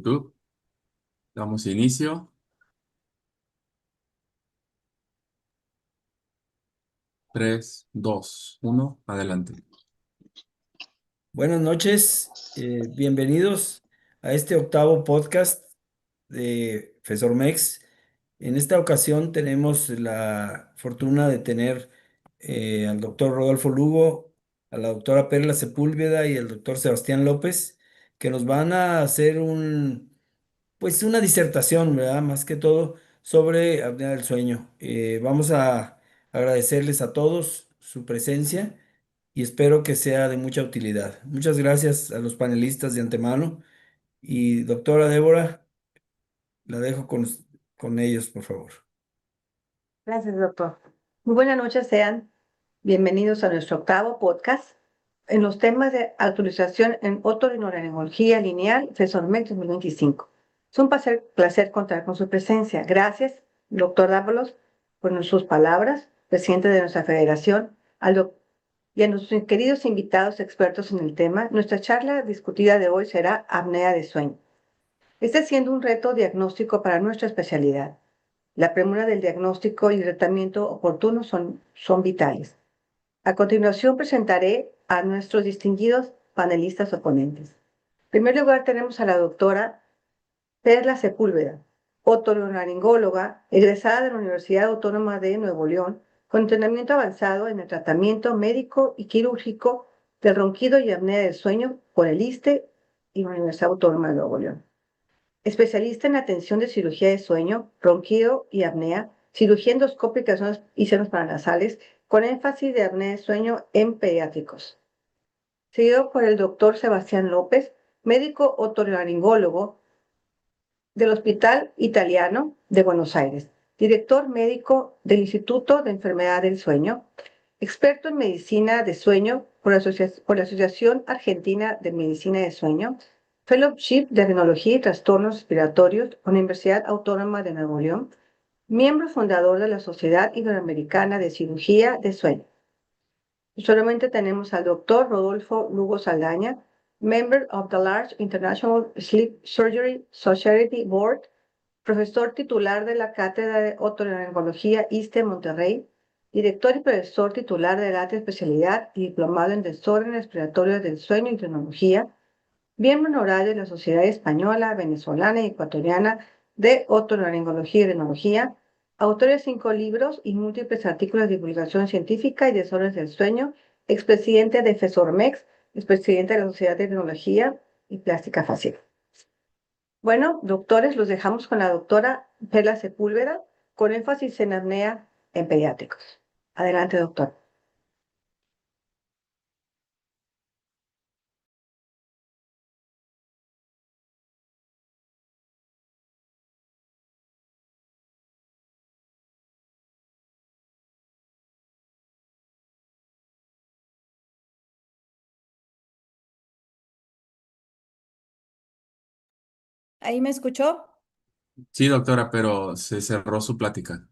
YouTube. Damos inicio. 3, 2, 1, adelante. Buenas noches, bienvenidos a este octavo podcast de FESORMEX. En esta ocasión tenemos la fortuna de tener al doctor Rodolfo Lugo, a la doctora Perla Sepúlveda y al doctor Sebastián López, que nos van a hacer pues una disertación, ¿verdad? Más que todo sobre apnea del sueño. Vamos a agradecerles a todos su presencia y espero que sea de mucha utilidad. Muchas gracias a los panelistas de antemano y doctora Débora, la dejo con ellos, por favor. Gracias, doctor. Muy buenas noches, sean bienvenidos a nuestro octavo podcast en los temas de autorización en otorrinolaringología lineal FESORMEX 2025. Es un placer contar con su presencia. Gracias, doctor Dávalos, por sus palabras, presidente de nuestra federación, y a nuestros queridos invitados expertos en el tema. Nuestra charla discutida de hoy será apnea de sueño. Este siendo un reto diagnóstico para nuestra especialidad. La premura del diagnóstico y el tratamiento oportuno son vitales. A continuación presentaré a nuestros distinguidos panelistas o ponentes. En primer lugar tenemos a la doctora Perla Sepúlveda, otorrinolaringóloga, egresada de la Universidad Autónoma de Nuevo León, con entrenamiento avanzado en el tratamiento médico y quirúrgico del ronquido y apnea del sueño por el ISSSTE y la Universidad Autónoma de Nuevo León. Especialista en atención de cirugía de sueño, ronquido y apnea, cirugía endoscópica y senos paranasales, con énfasis de apnea de sueño en pediátricos. Seguido por el doctor Sebastián López, médico otorrinolaringólogo del Hospital Italiano de Buenos Aires, director médico del Instituto de Enfermedad del Sueño, experto en medicina de sueño por la Asociación Argentina de Medicina de Sueño, Fellowship de Rinología y Trastornos Respiratorios, Universidad Autónoma de Nuevo León, miembro fundador de la Sociedad Iberoamericana de Cirugía de Sueño. Solamente tenemos al doctor Rodolfo Lugo Saldaña, member of the Large International Sleep Surgery Society Board, profesor titular de la Cátedra de Otorrinolaringología ISSSTE Monterrey, director y profesor titular de la alta especialidad y diplomado en desórdenes respiratorios del sueño y tecnología, miembro honorario de la Sociedad Española, Venezolana y Ecuatoriana de Otorrinolaringología y Rinología, autor de 5 libros y múltiples artículos de divulgación científica y desórdenes del sueño, expresidente de FESORMEX, expresidente de la Sociedad de Tecnología y Plástica Facial. Bueno, doctores, los dejamos con la doctora Perla Sepúlveda, con énfasis en apnea en pediátricos. Adelante, doctor. ¿Ahí me escuchó? Sí, doctora, pero se cerró su plática.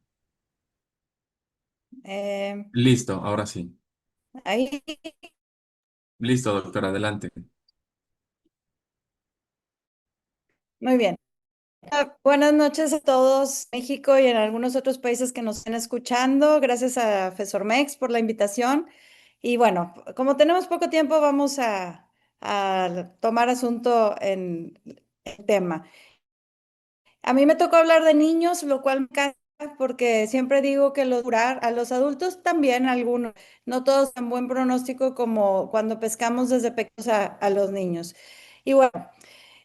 Eh, Listo, ahora sí. ahí, Listo, doctora, adelante. muy bien. Buenas noches a todos en México y en algunos otros países que nos estén escuchando. Gracias a FESORMEX por la invitación. Y bueno, como tenemos poco tiempo, vamos a tomar asunto en el tema. A mí me tocó hablar de niños, lo cual me encanta porque siempre digo que a los adultos también algunos, no todos tan buen pronóstico como cuando pescamos desde pequeños a los niños. Y bueno,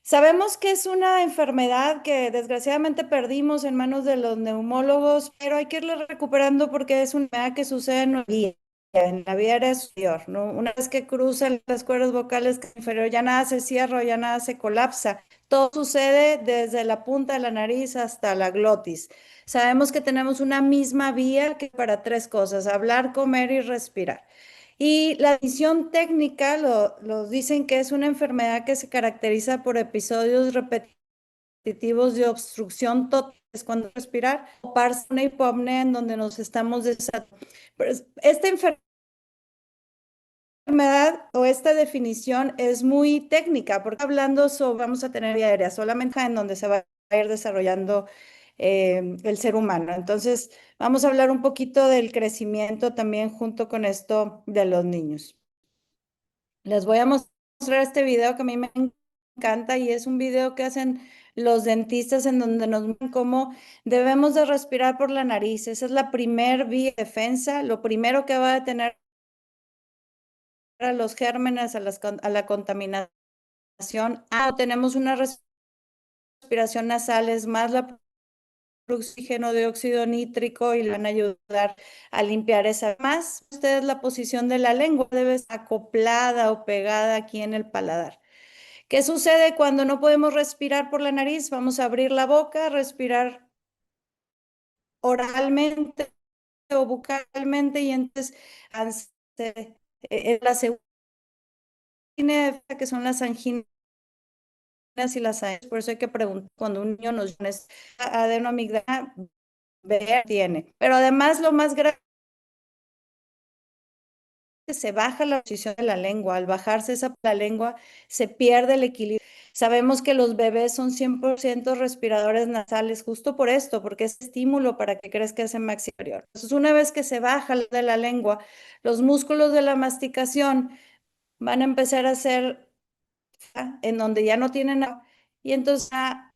sabemos que es una enfermedad que desgraciadamente perdimos en manos de los neumólogos, pero hay que irla recuperando porque es una enfermedad que sucede en la vía aérea superior, ¿no? Una vez que cruzan las cuerdas vocales inferior, ya nada se cierra, ya nada se colapsa. Todo sucede desde la punta de la nariz hasta la glotis. Sabemos que tenemos una misma vía que para 3 cosas: hablar, comer y respirar. Y la visión técnica los dicen que es una enfermedad que se caracteriza por episodios repetitivos de obstrucción total, es cuando respirar, o una hipopnea en donde nos estamos desatando. Esta enfermedad enfermedad o esta definición es muy técnica, porque hablando sobre, vamos a tener vía aérea, solamente en donde se va a ir desarrollando el ser humano. Entonces, vamos a hablar un poquito del crecimiento también junto con esto de los niños. Les voy a mostrar este video que a mí me encanta y es un video que hacen los dentistas en donde nos muestran cómo debemos de respirar por la nariz. Esa es la primer vía de defensa, lo primero que va a detener a los gérmenes, a la contaminación. Tenemos una respiración nasal, es más la oxígeno, dióxido nítrico y le van a ayudar a limpiar esa. Más, ustedes la posición de la lengua debe estar acoplada o pegada aquí en el paladar. ¿Qué sucede cuando no podemos respirar por la nariz? Vamos a abrir la boca, respirar oralmente o bucalmente y entonces la segunda que son las anginas y las AES. Por eso hay que preguntar cuando un niño nos dice adenoamígdala, ver tiene. Pero además lo más grave es que se baja la posición de la lengua. Al bajarse la lengua, se pierde el equilibrio. Sabemos que los bebés son 100% respiradores nasales justo por esto, porque es estímulo para que crezca ese maxilar superior. Entonces, una vez que se baja de la lengua, los músculos de la masticación van a empezar a hacer en donde ya no tienen agua, y entonces a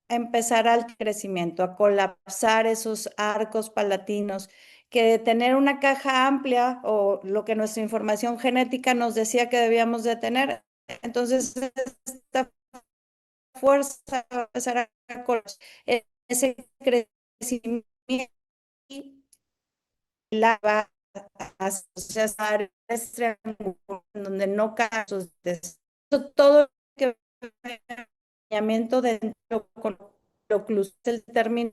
empezar al crecimiento, a colapsar esos arcos palatinos, que de tener una caja amplia o lo que nuestra información genética nos decía que debíamos de tener, entonces esta fuerza va a empezar a colapsar ese crecimiento y la va a asociar en donde no caen sus todo que acompañamiento de con lo el término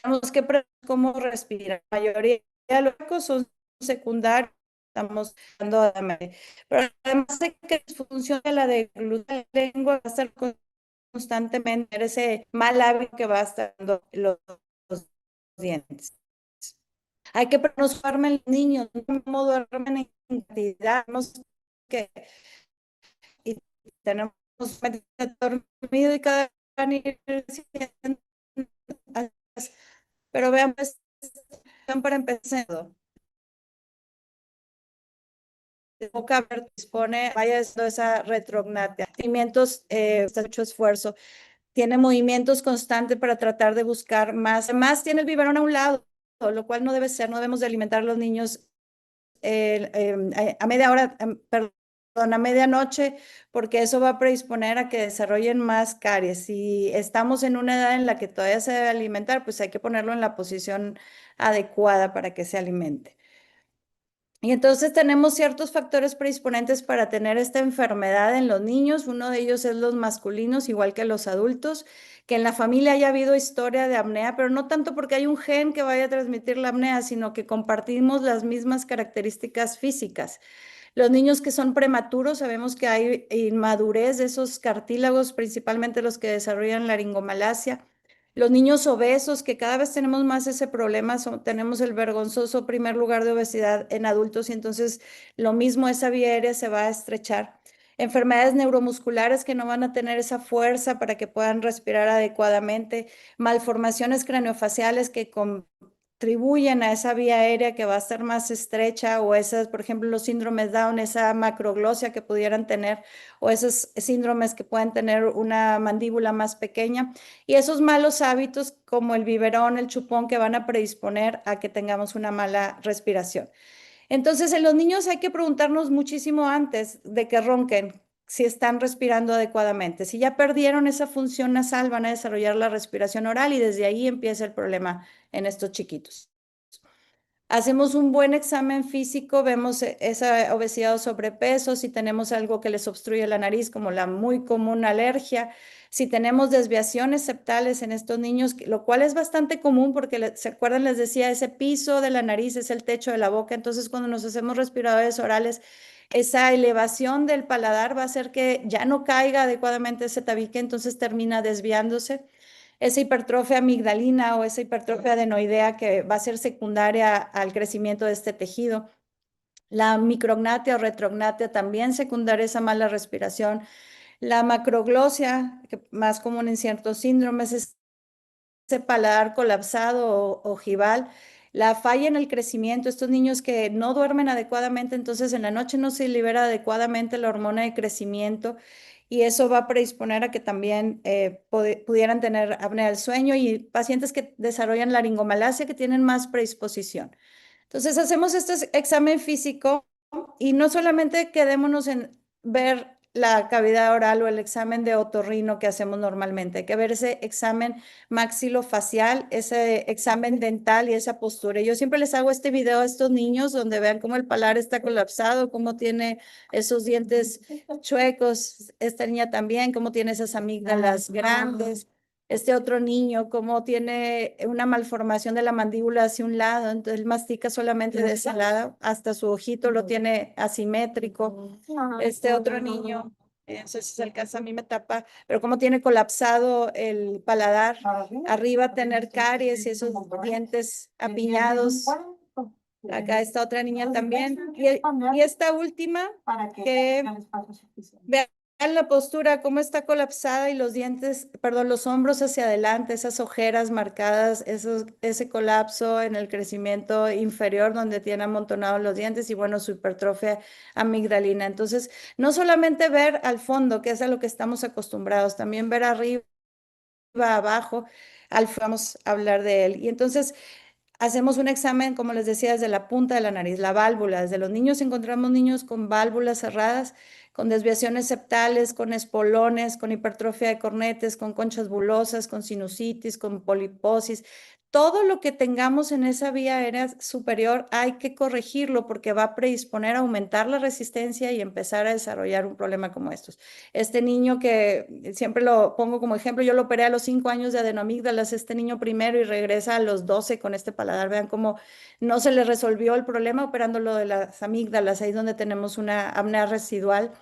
tenemos que cómo respirar. La mayoría de los locos son secundarios, estamos hablando de pero además de que funciona la de la lengua va a estar constantemente ese mal hábito que va a estar dando los dientes. Hay que preocuparme el niño, no duermen en cantidad, que y tenemos dormido y cada pero vean, pues, para empezar, de boca abierta dispone, vaya haciendo esa retrognatia, movimientos, mucho esfuerzo, tiene movimientos constantes para tratar de buscar más, además tiene el biberón a un lado, lo cual no debe ser, no debemos de alimentar a los niños a media hora, perdón, a medianoche, porque eso va a predisponer a que desarrollen más caries. Si estamos en una edad en la que todavía se debe alimentar, pues hay que ponerlo en la posición adecuada para que se alimente. Y entonces tenemos ciertos factores predisponentes para tener esta enfermedad en los niños. Uno de ellos es los masculinos, igual que los adultos, que en la familia haya habido historia de apnea, pero no tanto porque hay un gen que vaya a transmitir la apnea, sino que compartimos las mismas características físicas. Los niños que son prematuros, sabemos que hay inmadurez de esos cartílagos, principalmente los que desarrollan laringomalacia. Los niños obesos, que cada vez tenemos más ese problema, tenemos el vergonzoso primer lugar de obesidad en adultos y entonces lo mismo, esa vía aérea se va a estrechar. Enfermedades neuromusculares que no van a tener esa fuerza para que puedan respirar adecuadamente. Malformaciones craneofaciales que contribuyen a esa vía aérea que va a estar más estrecha o esas, por ejemplo, los síndromes Down, esa macroglosia que pudieran tener o esos síndromes que pueden tener una mandíbula más pequeña y esos malos hábitos como el biberón, el chupón que van a predisponer a que tengamos una mala respiración. Entonces, en los niños hay que preguntarnos muchísimo antes de que ronquen si están respirando adecuadamente. Si ya perdieron esa función nasal, van a desarrollar la respiración oral y desde ahí empieza el problema en estos chiquitos. Hacemos un buen examen físico, vemos esa obesidad o sobrepeso, si tenemos algo que les obstruye la nariz, como la muy común alergia, si tenemos desviaciones septales en estos niños, lo cual es bastante común porque, ¿se acuerdan? Les decía, ese piso de la nariz es el techo de la boca, entonces cuando nos hacemos respiradores orales, esa elevación del paladar va a hacer que ya no caiga adecuadamente ese tabique, entonces termina desviándose esa hipertrofia amigdalina o esa hipertrofia adenoidea que va a ser secundaria al crecimiento de este tejido. La micrognatia o retrognatia también secundaria esa mala respiración. La macroglosia, que más común en ciertos síndromes, es ese paladar colapsado o ojival. La falla en el crecimiento, estos niños que no duermen adecuadamente, entonces en la noche no se libera adecuadamente la hormona de crecimiento y eso va a predisponer a que también pudieran tener apnea del sueño y pacientes que desarrollan laringomalacia que tienen más predisposición. Entonces hacemos este examen físico y no solamente quedémonos en ver la cavidad oral o el examen de otorrino que hacemos normalmente, hay que ver ese examen maxilofacial, ese examen dental y esa postura. Yo siempre les hago este video a estos niños donde vean cómo el paladar está colapsado, cómo tiene esos dientes chuecos, esta niña también, cómo tiene esas amígdalas grandes. Este otro niño, cómo tiene una malformación de la mandíbula hacia un lado, entonces él mastica solamente de ese lado, hasta su ojito lo tiene asimétrico. Este otro niño, no sé si se alcanza, a mí me tapa, pero cómo tiene colapsado el paladar, arriba tener caries y esos dientes apiñados. Acá está otra niña también. Y esta última, que vean la postura, cómo está colapsada y los dientes, perdón, los hombros hacia adelante, esas ojeras marcadas, ese colapso en el crecimiento inferior donde tiene amontonados los dientes y bueno, su hipertrofia amigdalina. Entonces, no solamente ver al fondo, que es a lo que estamos acostumbrados, también ver arriba, abajo, vamos a hablar de él. Y entonces, hacemos un examen, como les decía, desde la punta de la nariz, la válvula. Desde los niños encontramos niños con válvulas cerradas, con desviaciones septales, con espolones, con hipertrofia de cornetes, con conchas bulosas, con sinusitis, con poliposis. Todo lo que tengamos en esa vía aérea superior hay que corregirlo porque va a predisponer a aumentar la resistencia y empezar a desarrollar un problema como estos. Este niño que siempre lo pongo como ejemplo, yo lo operé a los 5 años de adenoamígdalas, este niño primero y regresa a los 12 con este paladar. Vean cómo no se le resolvió el problema operando lo de las amígdalas, ahí es donde tenemos una apnea residual.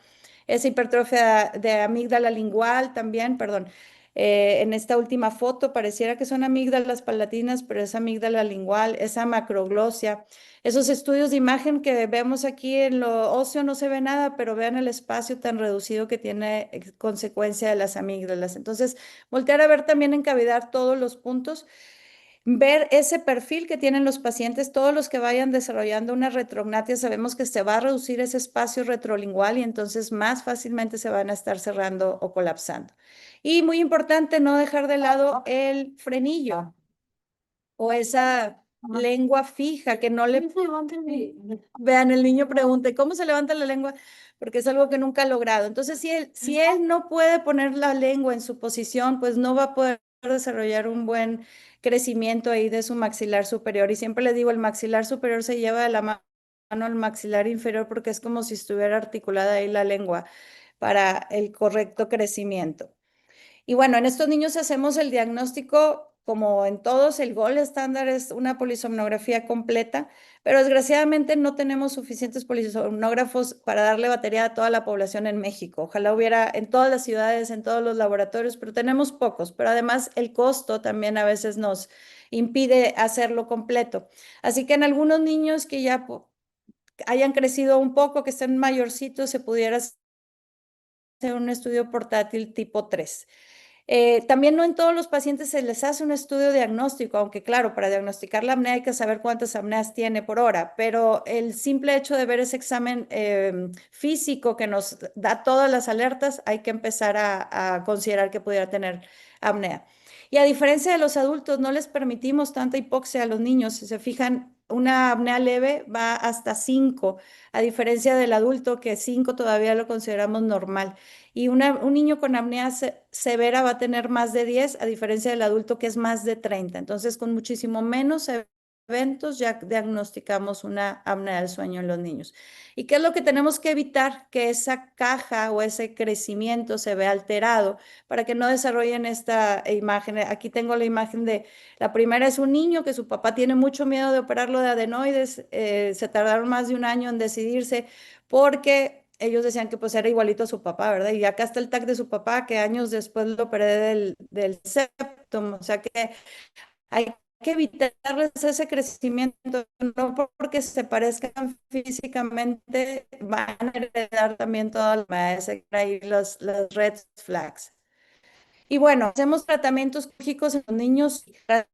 Esa hipertrofia de amígdala lingual también, perdón. En esta última foto pareciera que son amígdalas palatinas, pero es amígdala lingual, esa macroglosia. Esos estudios de imagen que vemos aquí en lo óseo no se ve nada, pero vean el espacio tan reducido que tiene consecuencia de las amígdalas. Entonces, voltear a ver también en cavidad todos los puntos, ver ese perfil que tienen los pacientes, todos los que vayan desarrollando una retrognatia, sabemos que se va a reducir ese espacio retrolingual y entonces más fácilmente se van a estar cerrando o colapsando. Y muy importante, no dejar de lado el frenillo o esa lengua fija que no le... Vean, el niño pregunta, ¿cómo se levanta la lengua? Porque es algo que nunca ha logrado. Entonces, si él no puede poner la lengua en su posición, pues no va a poder desarrollar un buen crecimiento ahí de su maxilar superior. Y siempre le digo, el maxilar superior se lleva de la mano al maxilar inferior porque es como si estuviera articulada ahí la lengua para el correcto crecimiento. Y bueno, en estos niños hacemos el diagnóstico, como en todos, el gold estándar es una polisomnografía completa, pero desgraciadamente no tenemos suficientes polisomnógrafos para darle batería a toda la población en México. Ojalá hubiera en todas las ciudades, en todos los laboratorios, pero tenemos pocos. Pero además el costo también a veces nos impide hacerlo completo. Así que en algunos niños que ya hayan crecido un poco, que estén mayorcitos, se pudiera hacer un estudio portátil tipo 3. También no en todos los pacientes se les hace un estudio diagnóstico, aunque claro, para diagnosticar la apnea hay que saber cuántas apneas tiene por hora, pero el simple hecho de ver ese examen físico que nos da todas las alertas, hay que empezar a considerar que pudiera tener apnea. Y a diferencia de los adultos, no les permitimos tanta hipoxia a los niños. Si se fijan, una apnea leve va hasta 5, a diferencia del adulto que 5 todavía lo consideramos normal. Y un niño con apnea severa va a tener más de 10, a diferencia del adulto que es más de 30. Entonces, con muchísimo menos eventos ya diagnosticamos una apnea del sueño en los niños. ¿Y qué es lo que tenemos que evitar? Que esa caja o ese crecimiento se vea alterado para que no desarrollen esta imagen. Aquí tengo la imagen de, la primera es un niño que su papá tiene mucho miedo de operarlo de adenoides. Se tardaron más de un año en decidirse porque ellos decían que pues era igualito a su papá, ¿verdad? Y acá está el tag de su papá, que años después lo operé del septum, o sea que hay que evitarles ese crecimiento, no porque se parezcan físicamente, van a heredar también todas las enfermedades, ahí las red flags. Y bueno, hacemos tratamientos quirúrgicos en los niños,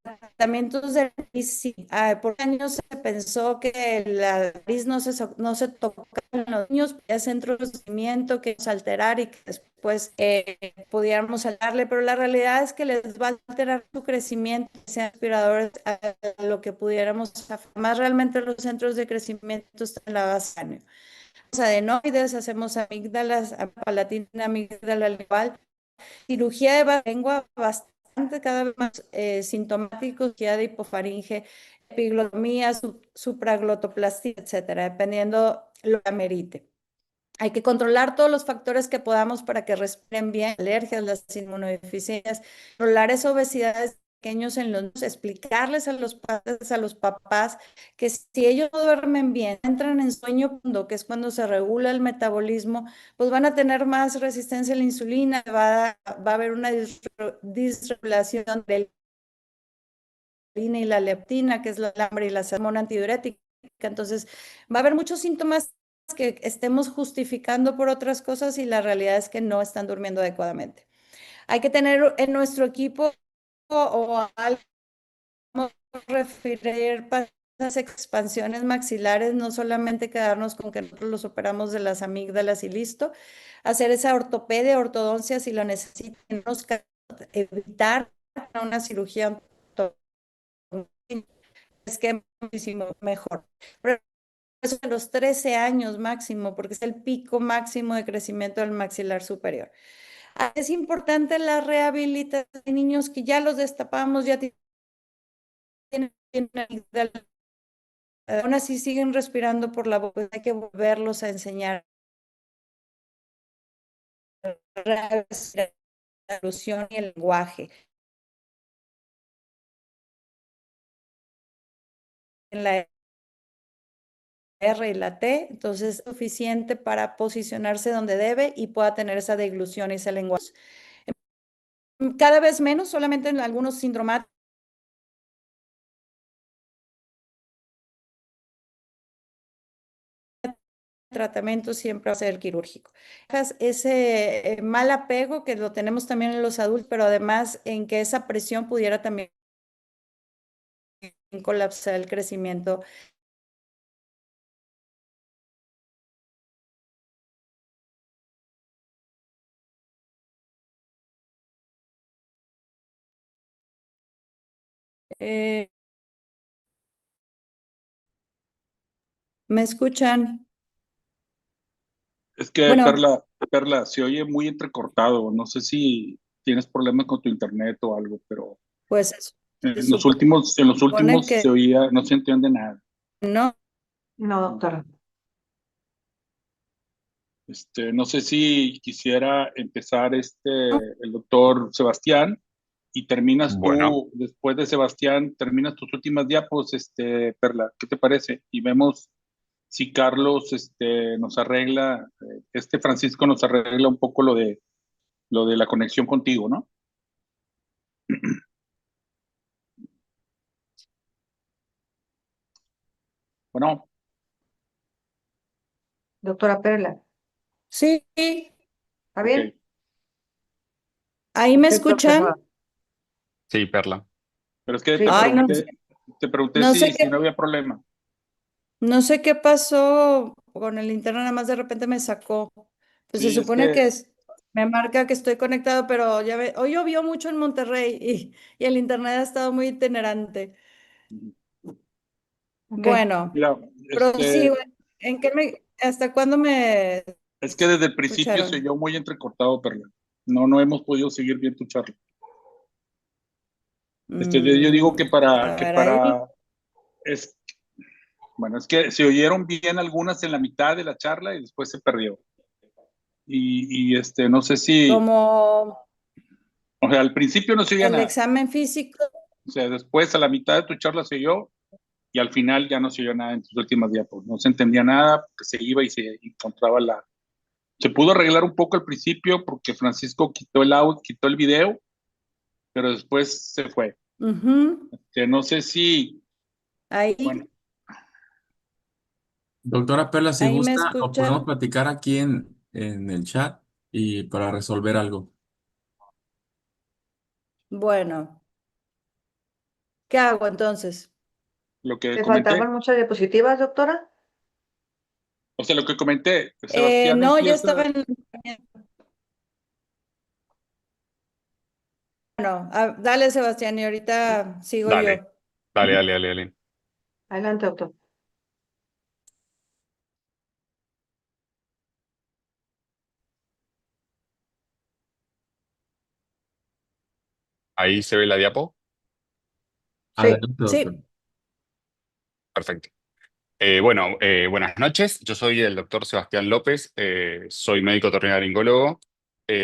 tratamientos de nariz. Sí. Por años se pensó que la nariz no se toca en los niños, es centro de crecimiento que es alterar y que después pudiéramos darle, pero la realidad es que les va a alterar su crecimiento, sean aspiradores a lo que pudiéramos, más realmente los centros de crecimiento están en la base cráneo. Adenoides, hacemos amígdalas, palatina, amígdala lingual, cirugía de lengua bastante cada vez más sintomático, cirugía de hipofaringe, epiglotomía, supraglotoplastia, etcétera, dependiendo lo que amerite. Hay que controlar todos los factores que podamos para que respiren bien, alergias, las inmunodeficiencias, controlar esa obesidad pequeños en los niños, explicarles a los padres, a los papás, que si ellos no duermen bien, entran en sueño profundo, que es cuando se regula el metabolismo, pues van a tener más resistencia a la insulina, va a haber una disregulación del y la leptina, que es la hambre y la hormona antidiurética. Entonces, va a haber muchos síntomas que estemos justificando por otras cosas y la realidad es que no están durmiendo adecuadamente. Hay que tener en nuestro equipo o algo referir para las expansiones maxilares, no solamente quedarnos con que nosotros los operamos de las amígdalas y listo, hacer esa ortopedia, ortodoncia si lo necesitan, evitar una cirugía es que es muchísimo mejor. Pero eso a los 13 años máximo, porque es el pico máximo de crecimiento del maxilar superior. Es importante la rehabilitación de niños que ya los destapamos, ya tienen, aún así siguen respirando por la boca, hay que volverlos a enseñar la alusión y el lenguaje. En la R y la T, entonces es suficiente para posicionarse donde debe y pueda tener esa deglución y ese lenguaje. Cada vez menos, solamente en algunos síndromes. Tratamiento siempre va a ser quirúrgico. Ese mal apego que lo tenemos también en los adultos, pero además en que esa presión pudiera también colapsar el crecimiento. ¿Me escuchan? Es que Bueno, Perla, se oye muy entrecortado. No sé si tienes problemas con tu internet o algo, pero pues se en los supone últimos se que oía, no se entiende nada. no. No, doctora. No sé si quisiera empezar el doctor Sebastián y terminas Bueno, tú, después de Sebastián, terminas tus últimas diapos, Perla, ¿qué te parece? Y vemos si Carlos, nos arregla, Francisco nos arregla un poco lo de la conexión contigo, ¿no? Bueno, Doctora Perla, Sí, ¿está ok. bien? ahí me Perfecto, escuchan. doctora. sí, Perla. Pero es que Sí, Ay, no, te pregunté no sé si no había problema. no sé qué pasó con el internet, nada más de repente me sacó. Pues se Sí, es supone que, que me marca que estoy conectado, pero ya ve, hoy llovió mucho en Monterrey y el internet ha estado muy itinerante. ok. Bueno, mira, prosigo. ¿Hasta cuándo me es que desde el principio se escucharon? oyó muy entrecortado, Perla. No hemos podido seguir bien tu charla. Yo digo A ver, ahí. es, bueno, es que se oyeron bien algunas en la mitad de la charla y después se perdió. No sé si, Como o sea, al principio no se oía el nada. examen físico, O sea, después a la mitad de tu charla se oyó y al final ya no se oyó nada en tus últimas diapos. No se entendía nada porque se iba y se encontraba Se pudo arreglar un poco al principio porque Francisco quitó el audio, quitó el video, pero después se fue. Ujú. Que no sé si, bueno, Ahí, Doctora Perla, si ahí me gusta, o podemos escuchan. platicar aquí en el chat y para resolver algo. Bueno, ¿qué hago entonces? lo que ¿Le faltaban comenté, muchas diapositivas, doctora? o sea, lo que comenté, Sebastián No, ya empieza, estaba en... Bueno, dale, Sebastián, y ahorita sigo Dale, yo. dale, dale, dale, dale. Adelante, doctor. Ahí se ve la diapo. Sí. Adelante, doctor. Sí, Perfecto. Buenas noches. Yo soy el doctor Sebastián López. Soy médico otorrinolaringólogo.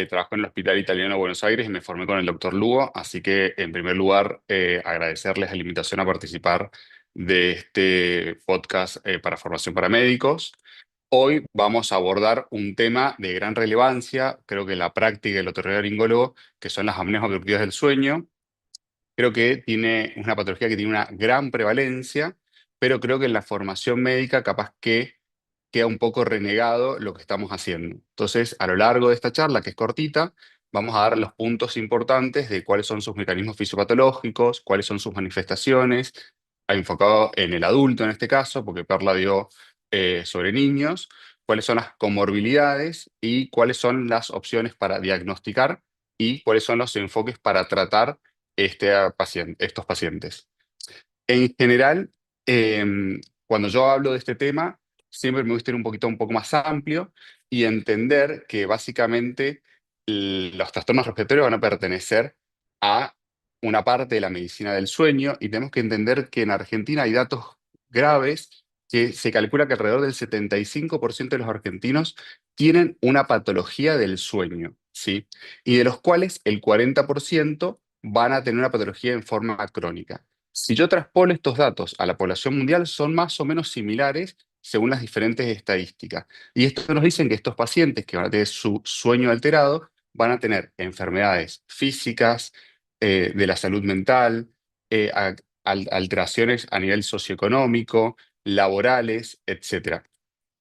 Trabajo en el Hospital Italiano de Buenos Aires y me formé con el doctor Lugo. Así que, en primer lugar, agradecerles la invitación a participar de este podcast para formación para médicos. Hoy vamos a abordar un tema de gran relevancia, creo que en la práctica del otorrinolaringólogo, que son las apneas obstructivas del sueño. Creo que tiene es una patología que tiene una gran prevalencia, pero creo que en la formación médica capaz que queda un poco renegado lo que estamos haciendo. Entonces, a lo largo de esta charla, que es cortita, vamos a dar los puntos importantes de cuáles son sus mecanismos fisiopatológicos, cuáles son sus manifestaciones, enfocado en el adulto en este caso, porque Perla dio sobre niños, cuáles son las comorbilidades y cuáles son las opciones para diagnosticar y cuáles son los enfoques para tratar estos pacientes. En general, cuando yo hablo de este tema, siempre me gusta ir un poco más amplio y entender que básicamente los trastornos respiratorios van a pertenecer a una parte de la medicina del sueño y tenemos que entender que en Argentina hay datos graves que se calcula que alrededor del 75% de los argentinos tienen una patología del sueño, ¿sí? Y de los cuales el 40% van a tener una patología en forma crónica. Si yo traspolo estos datos a la población mundial, son más o menos similares según las diferentes estadísticas. Y esto nos dicen que estos pacientes que van a tener su sueño alterado van a tener enfermedades físicas, de la salud mental, alteraciones a nivel socioeconómico, laborales, etcétera.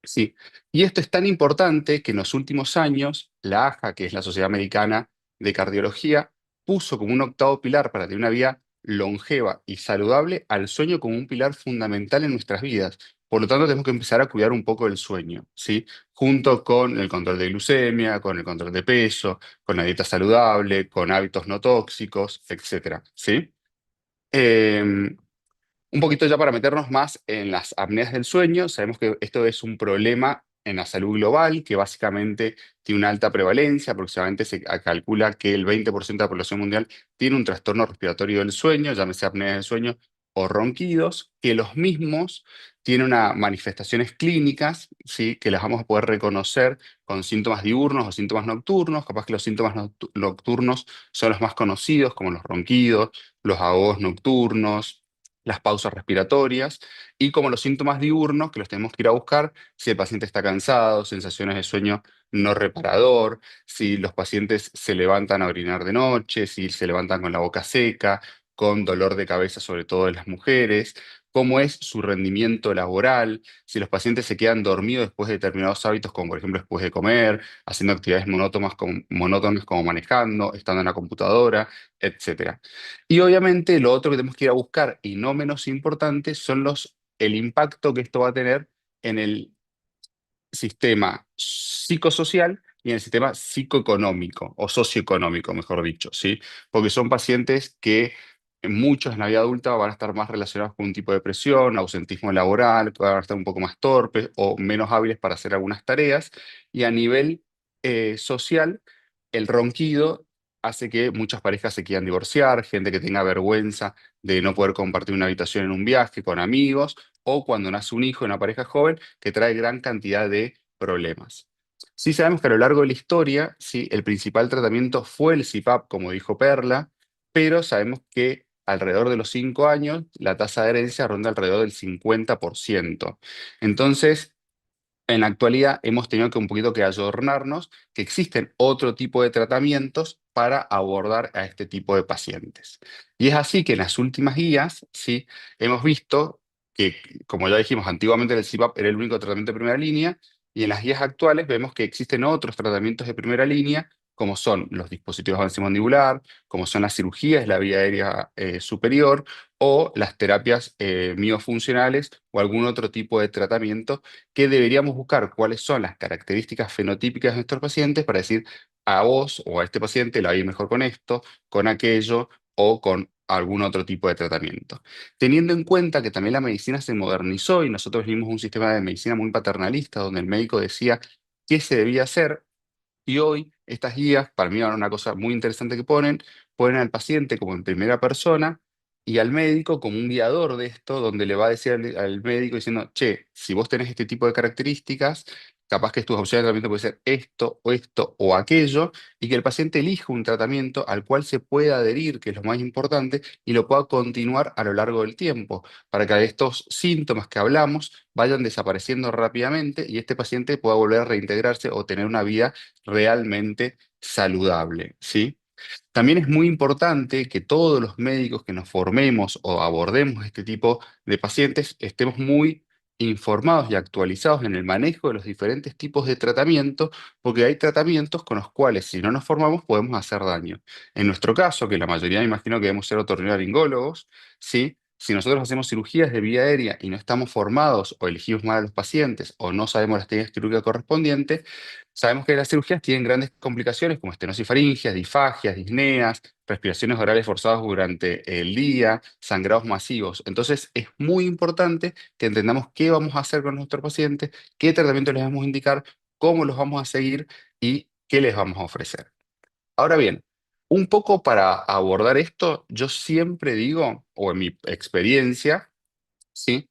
Sí, y esto es tan importante que en los últimos años la AJA, que es la Sociedad Americana de Cardiología, puso como un octavo pilar para tener una vida longeva y saludable al sueño como un pilar fundamental en nuestras vidas. Por lo tanto, tenemos que empezar a cuidar un poco el sueño, ¿sí? Junto con el control de glucemia, con el control de peso, con la dieta saludable, con hábitos no tóxicos, etcétera, ¿sí? Em, un poquito ya para meternos más en las apneas del sueño, sabemos que esto es un problema en la salud global, que básicamente tiene una alta prevalencia, aproximadamente se calcula que el 20% de la población mundial tiene un trastorno respiratorio del sueño, llámese apnea del sueño o ronquidos, que los mismos tienen manifestaciones clínicas, ¿sí? Que las vamos a poder reconocer con síntomas diurnos o síntomas nocturnos, capaz que los síntomas nocturnos son los más conocidos, como los ronquidos, los ahogos nocturnos, las pausas respiratorias y como los síntomas diurnos que los tenemos que ir a buscar si el paciente está cansado, sensaciones de sueño no reparador, si los pacientes se levantan a orinar de noche, si se levantan con la boca seca, con dolor de cabeza, sobre todo en las mujeres, cómo es su rendimiento laboral, si los pacientes se quedan dormidos después de determinados hábitos, como por ejemplo después de comer, haciendo actividades monótonas como manejando, estando en la computadora, etcétera. Y obviamente lo otro que tenemos que ir a buscar, y no menos importante, son el impacto que esto va a tener en el sistema psicosocial y en el sistema psicoeconómico o socioeconómico, mejor dicho, ¿sí? Porque son pacientes que muchos en la vida adulta van a estar más relacionados con un tipo de depresión, ausentismo laboral, van a estar un poco más torpes o menos hábiles para hacer algunas tareas. Y a nivel social, el ronquido hace que muchas parejas se quieran divorciar, gente que tenga vergüenza de no poder compartir una habitación en un viaje con amigos, o cuando nace un hijo en una pareja joven, que trae gran cantidad de problemas. Sí sabemos que a lo largo de la historia, sí, el principal tratamiento fue el CPAP, como dijo Perla, pero sabemos que alrededor de los 5 años la tasa de herencia ronda alrededor del 50%. Entonces, en la actualidad hemos tenido que un poquito que ayornarnos, que existen otro tipo de tratamientos para abordar a este tipo de pacientes. Y es así que en las últimas guías, sí, hemos visto que, como ya dijimos, antiguamente el CPAP era el único tratamiento de primera línea, y en las guías actuales vemos que existen otros tratamientos de primera línea, como son los dispositivos avance-mandibular, como son las cirugías de la vía aérea superior, o las terapias miofuncionales o algún otro tipo de tratamiento que deberíamos buscar cuáles son las características fenotípicas de nuestros pacientes para decir a vos o a este paciente le va a ir mejor con esto, con aquello o con algún otro tipo de tratamiento. Teniendo en cuenta que también la medicina se modernizó y nosotros vivimos un sistema de medicina muy paternalista donde el médico decía qué se debía hacer, y hoy estas guías, para mí, ahora una cosa muy interesante que ponen al paciente como en primera persona y al médico como un guiador de esto, donde le va a decir al médico diciendo, che, si vos tenés este tipo de características, capaz que tus opciones de tratamiento puede ser esto o aquello, y que el paciente elija un tratamiento al cual se pueda adherir, que es lo más importante, y lo pueda continuar a lo largo del tiempo, para que estos síntomas que hablamos vayan desapareciendo rápidamente y este paciente pueda volver a reintegrarse o tener una vida realmente saludable, ¿sí? También es muy importante que todos los médicos que nos formemos o abordemos este tipo de pacientes estemos muy informados y actualizados en el manejo de los diferentes tipos de tratamiento, porque hay tratamientos con los cuales si no nos formamos podemos hacer daño. En nuestro caso, que la mayoría me imagino que debemos ser otorrinolaringólogos, ¿sí? Si nosotros hacemos cirugías de vía aérea y no estamos formados o elegimos mal a los pacientes o no sabemos las técnicas quirúrgicas correspondientes, sabemos que las cirugías tienen grandes complicaciones como estenosis faringias, disfagias, disneas, respiraciones orales forzadas durante el día, sangrados masivos. Entonces es muy importante que entendamos qué vamos a hacer con nuestros pacientes, qué tratamiento les vamos a indicar, cómo los vamos a seguir y qué les vamos a ofrecer. Ahora bien, un poco para abordar esto, yo siempre digo, o en mi experiencia, ¿sí?,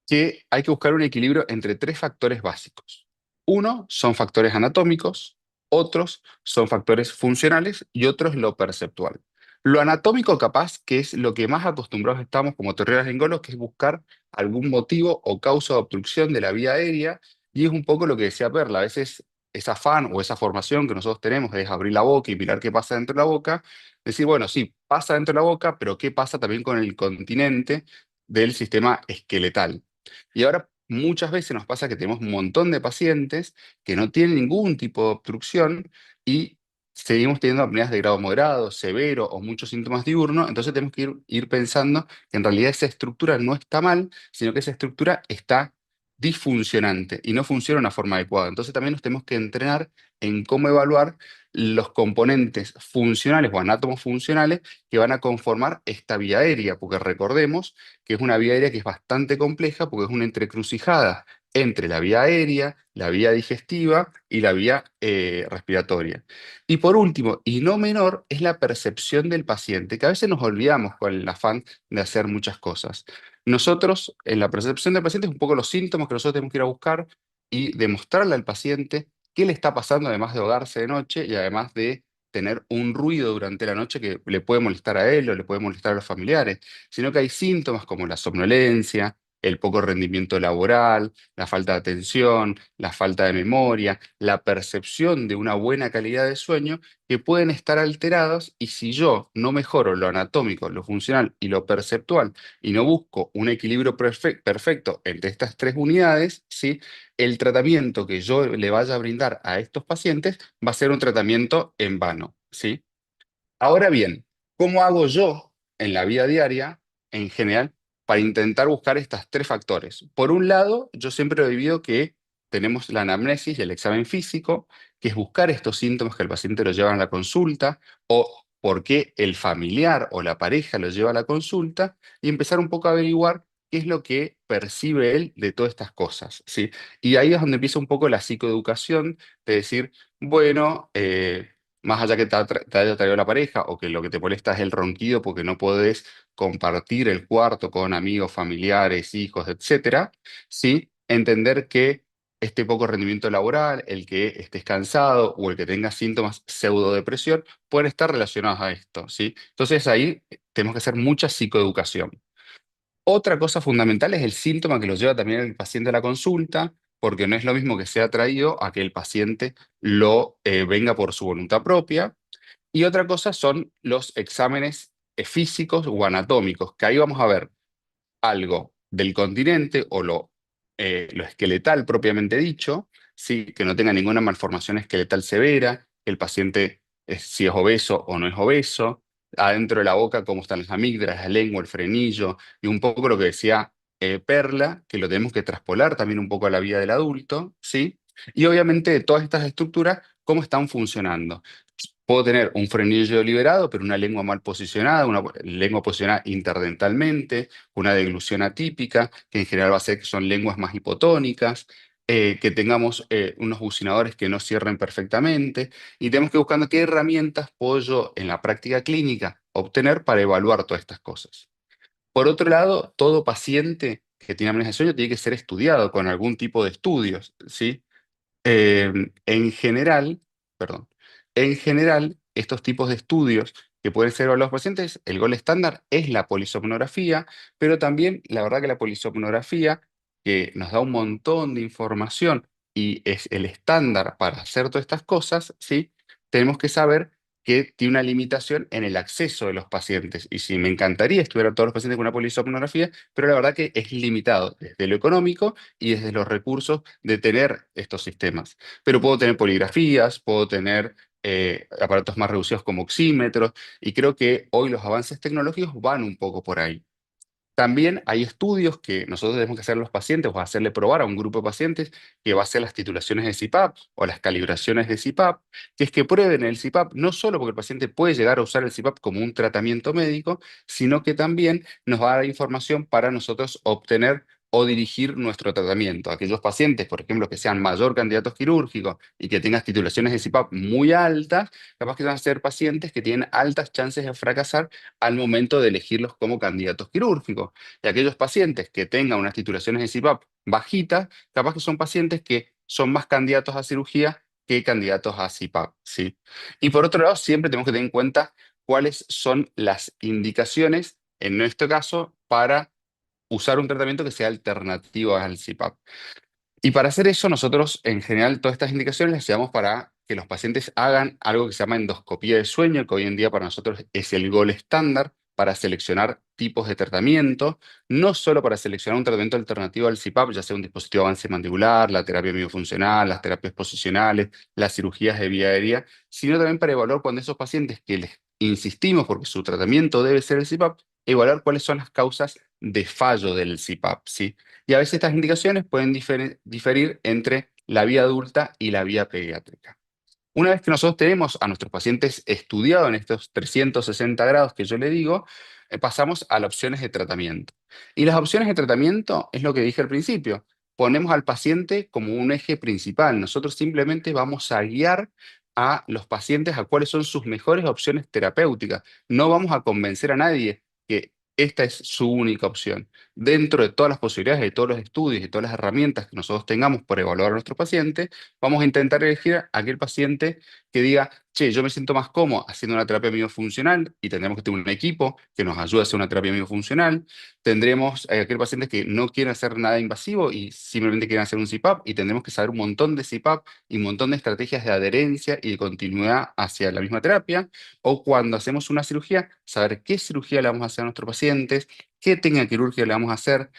que hay que buscar un equilibrio entre tres factores básicos. Uno son factores anatómicos, otros son factores funcionales y otros lo perceptual. Lo anatómico capaz que es lo que más acostumbrados estamos como otorrinolaringólogos, que es buscar algún motivo o causa de obstrucción de la vía aérea, y es un poco lo que decía Perla, a veces ese afán o esa formación que nosotros tenemos es abrir la boca y mirar qué pasa dentro de la boca, decir, bueno, sí, pasa dentro de la boca, pero ¿qué pasa también con el continente del sistema esqueletal? Y ahora muchas veces nos pasa que tenemos un montón de pacientes que no tienen ningún tipo de obstrucción y seguimos teniendo apneas de grado moderado, severo o muchos síntomas diurnos, entonces tenemos que ir pensando que en realidad esa estructura no está mal, sino que esa estructura está disfuncionante y no funciona de una forma adecuada. Entonces también nos tenemos que entrenar en cómo evaluar los componentes funcionales o anátomos funcionales que van a conformar esta vía aérea, porque recordemos que es una vía aérea que es bastante compleja porque es una entrecrucijada entre la vía aérea, la vía digestiva y la vía respiratoria. Y por último, y no menor, es la percepción del paciente, que a veces nos olvidamos con el afán de hacer muchas cosas. Nosotros, en la percepción del paciente, es un poco los síntomas que nosotros tenemos que ir a buscar y demostrarle al paciente qué le está pasando, además de ahogarse de noche y además de tener un ruido durante la noche que le puede molestar a él o le puede molestar a los familiares, sino que hay síntomas como la somnolencia, el poco rendimiento laboral, la falta de atención, la falta de memoria, la percepción de una buena calidad de sueño, que pueden estar alterados, y si yo no mejoro lo anatómico, lo funcional y lo perceptual y no busco un equilibrio perfecto entre estas tres unidades, ¿sí?, el tratamiento que yo le vaya a brindar a estos pacientes va a ser un tratamiento en vano, ¿sí? Ahora bien, ¿cómo hago yo en la vida diaria, en general, para intentar buscar estos tres factores? Por un lado, yo siempre he vivido que tenemos la anamnesis y el examen físico, que es buscar estos síntomas que el paciente lo lleva a la consulta o por qué el familiar o la pareja lo lleva a la consulta, y empezar un poco a averiguar qué es lo que percibe él de todas estas cosas, ¿sí? Y ahí es donde empieza un poco la psicoeducación, de decir, bueno, más allá que te haya traído la pareja o que lo que te molesta es el ronquido porque no podés compartir el cuarto con amigos, familiares, hijos, etcétera, ¿sí? Entender que este poco rendimiento laboral, el que estés cansado o el que tengas síntomas pseudodepresión pueden estar relacionados a esto, ¿sí? Entonces ahí tenemos que hacer mucha psicoeducación. Otra cosa fundamental es el síntoma que lo lleva también el paciente a la consulta, porque no es lo mismo que sea traído a que el paciente lo venga por su voluntad propia. Y otra cosa son los exámenes físicos o anatómicos, que ahí vamos a ver algo del continente o lo esqueletal propiamente dicho, ¿sí? Que no tenga ninguna malformación esqueletal severa, que el paciente si es obeso o no es obeso, adentro de la boca cómo están las amígdalas, la lengua, el frenillo, y un poco lo que decía Perla, que lo tenemos que traspolar también un poco a la vida del adulto, ¿sí? Y obviamente de todas estas estructuras, cómo están funcionando. Puedo tener un frenillo liberado, pero una lengua mal posicionada, una lengua posicionada interdentalmente, una deglución atípica, que en general va a ser que son lenguas más hipotónicas, que tengamos unos bucinadores que no cierren perfectamente, y tenemos que buscar qué herramientas puedo yo en la práctica clínica obtener para evaluar todas estas cosas. Por otro lado, todo paciente que tiene apnea de sueño tiene que ser estudiado con algún tipo de estudios, ¿sí? Eh, en general, perdón, en general, estos tipos de estudios que pueden ser evaluados por pacientes, el gol estándar es la polisomnografía, pero también la verdad que la polisomnografía, que nos da un montón de información y es el estándar para hacer todas estas cosas, ¿sí? Tenemos que saber que tiene una limitación en el acceso de los pacientes. Y sí, me encantaría estudiar a todos los pacientes con una polisomnografía, pero la verdad que es limitado desde lo económico y desde los recursos de tener estos sistemas. Pero puedo tener poligrafías, puedo tener aparatos más reducidos como oxímetros, y creo que hoy los avances tecnológicos van un poco por ahí. También hay estudios que nosotros tenemos que hacer a los pacientes o hacerle probar a un grupo de pacientes que va a hacer las titulaciones de CPAP o las calibraciones de CPAP, que es que prueben el CPAP no solo porque el paciente puede llegar a usar el CPAP como un tratamiento médico, sino que también nos va a dar información para nosotros obtener o dirigir nuestro tratamiento. Aquellos pacientes, por ejemplo, que sean mayor candidatos quirúrgicos y que tengan titulaciones de CPAP muy altas, capaz que van a ser pacientes que tienen altas chances de fracasar al momento de elegirlos como candidatos quirúrgicos. Y aquellos pacientes que tengan unas titulaciones de CPAP bajitas, capaz que son pacientes que son más candidatos a cirugía que candidatos a CPAP, ¿sí? Y por otro lado, siempre tenemos que tener en cuenta cuáles son las indicaciones, en nuestro caso, para usar un tratamiento que sea alternativo al CPAP. Y para hacer eso, nosotros, en general, todas estas indicaciones las llevamos para que los pacientes hagan algo que se llama endoscopía de sueño, que hoy en día para nosotros es el gol estándar para seleccionar tipos de tratamiento, no solo para seleccionar un tratamiento alternativo al CPAP, ya sea un dispositivo de avance mandibular, la terapia miofuncional, las terapias posicionales, las cirugías de vía aérea, sino también para evaluar cuando esos pacientes que les insistimos porque su tratamiento debe ser el CPAP, evaluar cuáles son las causas de fallo del CPAP, ¿sí? Y a veces estas indicaciones pueden diferir entre la vía adulta y la vía pediátrica. Una vez que nosotros tenemos a nuestros pacientes estudiados en estos 360 grados que yo le digo, pasamos a las opciones de tratamiento. Y las opciones de tratamiento es lo que dije al principio. Ponemos al paciente como un eje principal. Nosotros simplemente vamos a guiar a los pacientes a cuáles son sus mejores opciones terapéuticas. No vamos a convencer a nadie que esta es su única opción. Dentro de todas las posibilidades, de todos los estudios y todas las herramientas que nosotros tengamos para evaluar a nuestros pacientes, vamos a intentar elegir a aquel paciente que diga, che, yo me siento más cómodo haciendo una terapia miofuncional, y tendremos que tener un equipo que nos ayude a hacer una terapia miofuncional. Tendremos aquel paciente que no quiere hacer nada invasivo y simplemente quieren hacer un CPAP, y tendremos que saber un montón de CPAP y un montón de estrategias de adherencia y de continuidad hacia la misma terapia. O cuando hacemos una cirugía, saber qué cirugía le vamos a hacer a nuestros pacientes, qué técnica quirúrgica le vamos a hacer.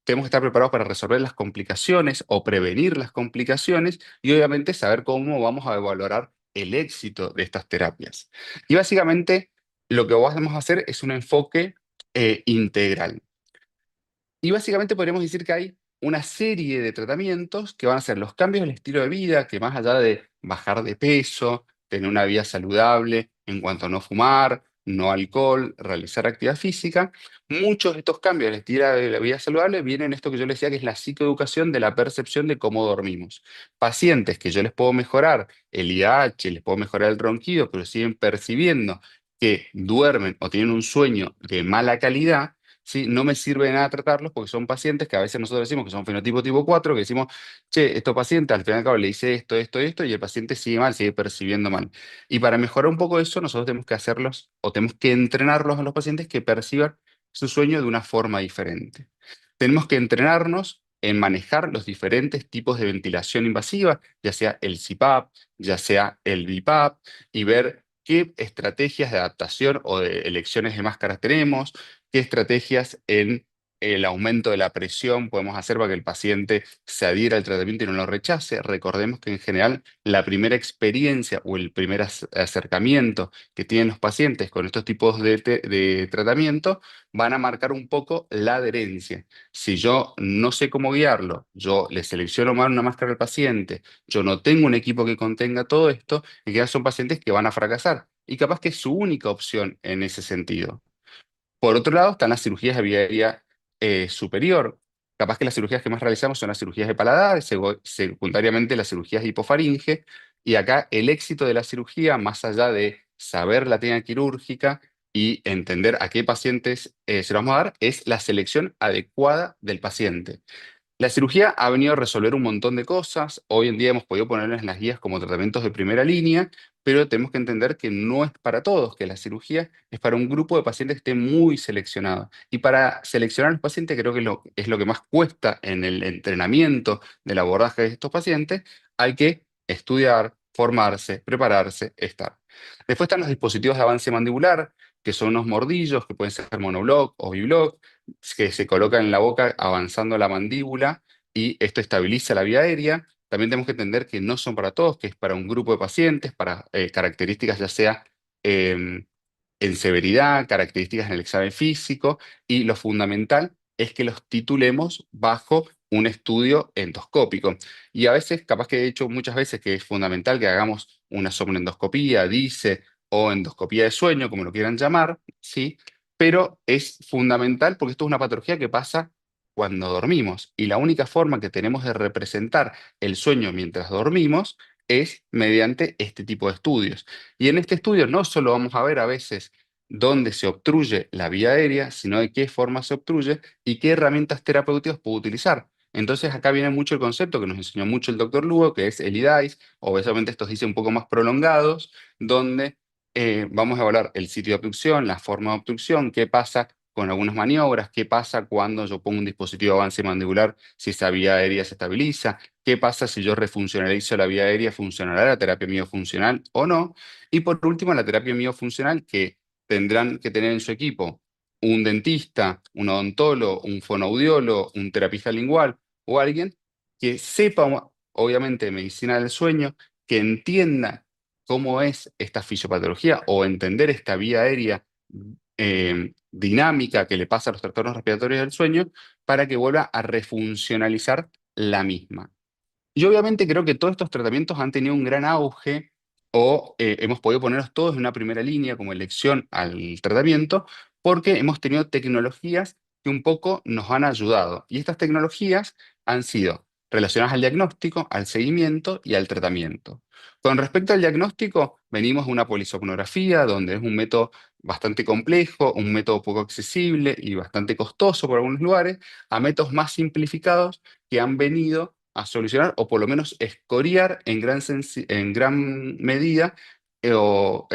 Tenemos que estar preparados para resolver las complicaciones o prevenir las complicaciones, y obviamente saber cómo vamos a evaluar el éxito de estas terapias. Y básicamente lo que vamos a hacer es un enfoque integral. Y básicamente podríamos decir que hay una serie de tratamientos que van a ser los cambios del estilo de vida, que más allá de bajar de peso, tener una vida saludable en cuanto a no fumar, no alcohol, realizar actividad física, muchos de estos cambios del estilo de la vida saludable vienen en esto que yo les decía, que es la psicoeducación de la percepción de cómo dormimos. Pacientes que yo les puedo mejorar el IAH, les puedo mejorar el ronquido, pero siguen percibiendo que duermen o tienen un sueño de mala calidad, ¿sí? No me sirve de nada tratarlos, porque son pacientes que a veces nosotros decimos que son fenotipo tipo 4, que decimos, che, estos pacientes al final y al cabo le hice esto, esto, esto, y el paciente sigue mal, sigue percibiendo mal. Y para mejorar un poco eso, nosotros tenemos que hacerlos o tenemos que entrenarlos a los pacientes que perciban su sueño de una forma diferente. Tenemos que entrenarnos en manejar los diferentes tipos de ventilación invasiva, ya sea el CPAP, ya sea el BiPAP, y ver qué estrategias de adaptación o de elecciones de máscaras tenemos, qué estrategias en el aumento de la presión podemos hacer para que el paciente se adhiera al tratamiento y no lo rechace. Recordemos que en general la primera experiencia o el primer acercamiento que tienen los pacientes con estos tipos de tratamiento van a marcar un poco la adherencia. Si yo no sé cómo guiarlo, yo le selecciono mal una máscara al paciente, yo no tengo un equipo que contenga todo esto, en general son pacientes que van a fracasar. Y capaz que es su única opción en ese sentido. Por otro lado, están las cirugías de vía aérea superior. Capaz que las cirugías que más realizamos son las cirugías de paladar, secundariamente las cirugías de hipofaringe, y acá el éxito de la cirugía, más allá de saber la técnica quirúrgica y entender a qué pacientes se lo vamos a dar, es la selección adecuada del paciente. La cirugía ha venido a resolver un montón de cosas. Hoy en día hemos podido ponerlas en las guías como tratamientos de primera línea, pero tenemos que entender que no es para todos, que la cirugía es para un grupo de pacientes que esté muy seleccionado. Y para seleccionar a los pacientes creo que es lo que más cuesta en el entrenamiento del abordaje de estos pacientes. Hay que estudiar, formarse, prepararse, estar. Después están los dispositivos de avance mandibular, que son unos mordillos que pueden ser monobloc o bibloc, que se colocan en la boca avanzando la mandíbula y esto estabiliza la vía aérea. También tenemos que entender que no son para todos, que es para un grupo de pacientes, para características ya sea em, en severidad, características en el examen físico, y lo fundamental es que los titulemos bajo un estudio endoscópico. Y a veces, capaz que he dicho muchas veces que es fundamental que hagamos una somnoendoscopía, DICE o endoscopía de sueño, como lo quieran llamar, ¿sí? Pero es fundamental porque esto es una patología que pasa cuando dormimos, y la única forma que tenemos de representar el sueño mientras dormimos es mediante este tipo de estudios. Y en este estudio no solo vamos a ver a veces dónde se obstruye la vía aérea, sino de qué forma se obstruye y qué herramientas terapéuticas puedo utilizar. Entonces acá viene mucho el concepto que nos enseñó mucho el doctor Lugo, que es el IDAIS, obviamente estos dicen un poco más prolongados, donde vamos a evaluar el sitio de obstrucción, la forma de obstrucción, qué pasa con algunas maniobras, qué pasa cuando yo pongo un dispositivo de avance mandibular, si esa vía aérea se estabiliza, qué pasa si yo refuncionalizo la vía aérea, funcionará la terapia miofuncional o no. Y por último, la terapia miofuncional, que tendrán que tener en su equipo un dentista, un odontólogo, un fonoaudiólogo, un terapista lingual o alguien que sepa, obviamente, medicina del sueño, que entienda cómo es esta fisiopatología o entender esta vía aérea dinámica que le pasa a los trastornos respiratorios del sueño para que vuelva a refuncionalizar la misma. Y obviamente creo que todos estos tratamientos han tenido un gran auge o hemos podido ponerlos todos en una primera línea como elección al tratamiento porque hemos tenido tecnologías que un poco nos han ayudado. Y estas tecnologías han sido relacionadas al diagnóstico, al seguimiento y al tratamiento. Con respecto al diagnóstico, venimos de una polisomnografía, donde es un método bastante complejo, un método poco accesible y bastante costoso por algunos lugares, a métodos más simplificados que han venido a solucionar o por lo menos escoriar en gran medida o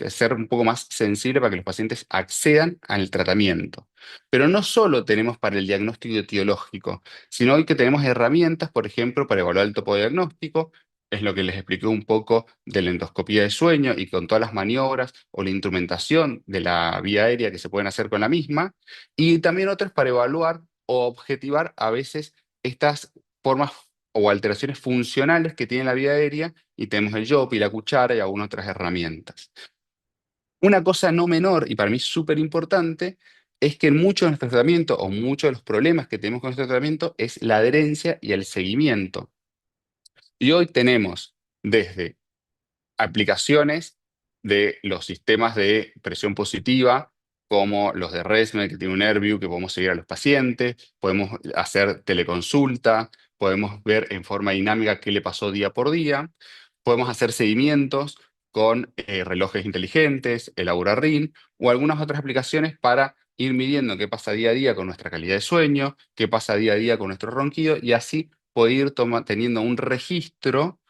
ser un poco más sensible para que los pacientes accedan al tratamiento. Pero no solo tenemos para el diagnóstico etiológico, sino que tenemos herramientas, por ejemplo, para evaluar el topodiagnóstico. Es lo que les expliqué un poco de la endoscopía de sueño y con todas las maniobras o la instrumentación de la vía aérea que se pueden hacer con la misma. Y también otras para evaluar o objetivar a veces estas formas o alteraciones funcionales que tiene la vía aérea, y tenemos el y la cuchara y algunas otras herramientas. Una cosa no menor, y para mí súper importante, es que en muchos de nuestros tratamientos o muchos de los problemas que tenemos con nuestro tratamiento es la adherencia y el seguimiento. Y hoy tenemos desde aplicaciones de los sistemas de presión positiva, como los de ResMed, que tiene un AirView, que podemos seguir a los pacientes, podemos hacer teleconsulta, podemos ver en forma dinámica qué le pasó día por día, podemos hacer seguimientos con relojes inteligentes, el Aura Ring, o algunas otras aplicaciones para ir midiendo qué pasa día a día con nuestra calidad de sueño, qué pasa día a día con nuestro ronquido, y así poder ir teniendo un registro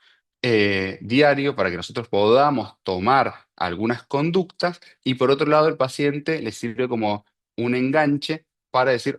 diario para que nosotros podamos tomar algunas conductas y por otro lado el paciente le sirve como un enganche para decir,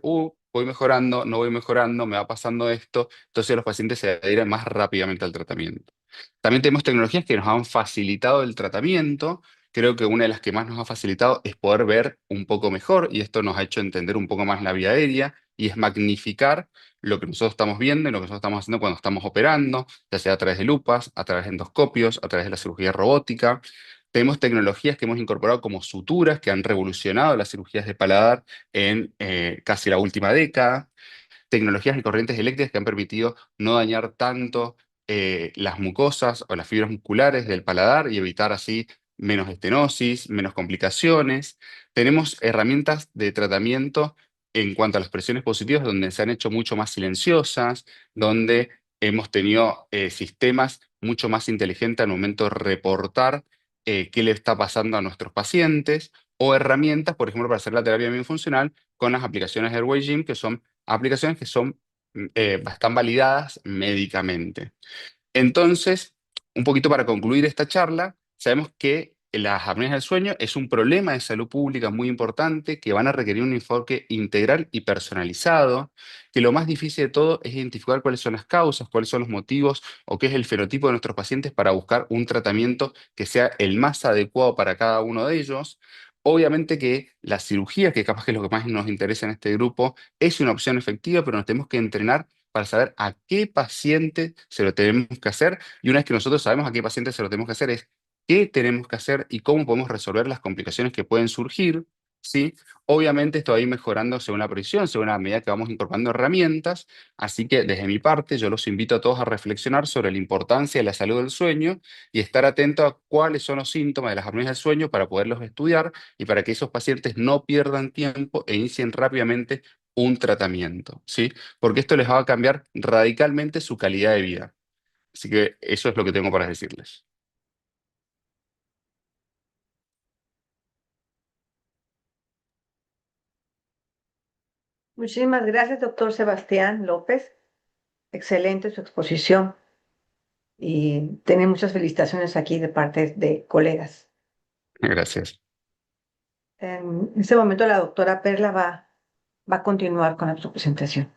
voy mejorando, no voy mejorando, me va pasando esto, entonces los pacientes se adhieren más rápidamente al tratamiento. También tenemos tecnologías que nos han facilitado el tratamiento. Creo que una de las que más nos ha facilitado es poder ver un poco mejor y esto nos ha hecho entender un poco más la vía aérea y es magnificar lo que nosotros estamos viendo y lo que nosotros estamos haciendo cuando estamos operando, ya sea a través de lupas, a través de endoscopios, a través de la cirugía robótica. Tenemos tecnologías que hemos incorporado como suturas que han revolucionado las cirugías de paladar en casi la última década, tecnologías y corrientes eléctricas que han permitido no dañar tanto las mucosas o las fibras musculares del paladar y evitar así menos estenosis, menos complicaciones. Tenemos herramientas de tratamiento en cuanto a las presiones positivas donde se han hecho mucho más silenciosas, donde hemos tenido sistemas mucho más inteligentes al momento de reportar qué le está pasando a nuestros pacientes, o herramientas, por ejemplo, para hacer la terapia funcional con las aplicaciones de Airway Gym, que son aplicaciones que son, están validadas médicamente. Entonces, un poquito para concluir esta charla, sabemos que las apneas del sueño es un problema de salud pública muy importante, que van a requerir un enfoque integral y personalizado, que lo más difícil de todo es identificar cuáles son las causas, cuáles son los motivos o qué es el fenotipo de nuestros pacientes para buscar un tratamiento que sea el más adecuado para cada uno de ellos. Obviamente que la cirugía, que capaz que es lo que más nos interesa en este grupo, es una opción efectiva, pero nos tenemos que entrenar para saber a qué paciente se lo tenemos que hacer. Y una vez que nosotros sabemos a qué paciente se lo tenemos que hacer, es qué tenemos que hacer y cómo podemos resolver las complicaciones que pueden surgir, ¿sí? Obviamente esto va a ir mejorando según la precisión, según la medida que vamos incorporando herramientas. Así que desde mi parte, yo los invito a todos a reflexionar sobre la importancia de la salud del sueño y estar atento a cuáles son los síntomas de las apneas del sueño para poderlos estudiar y para que esos pacientes no pierdan tiempo e inicien rápidamente un tratamiento, ¿sí? Porque esto les va a cambiar radicalmente su calidad de vida. Así que eso es lo que tengo para decirles. Muchísimas gracias, doctor Sebastián López. Excelente su exposición y tiene muchas felicitaciones aquí de parte de colegas. Gracias. En este momento la doctora Perla va a continuar con su presentación.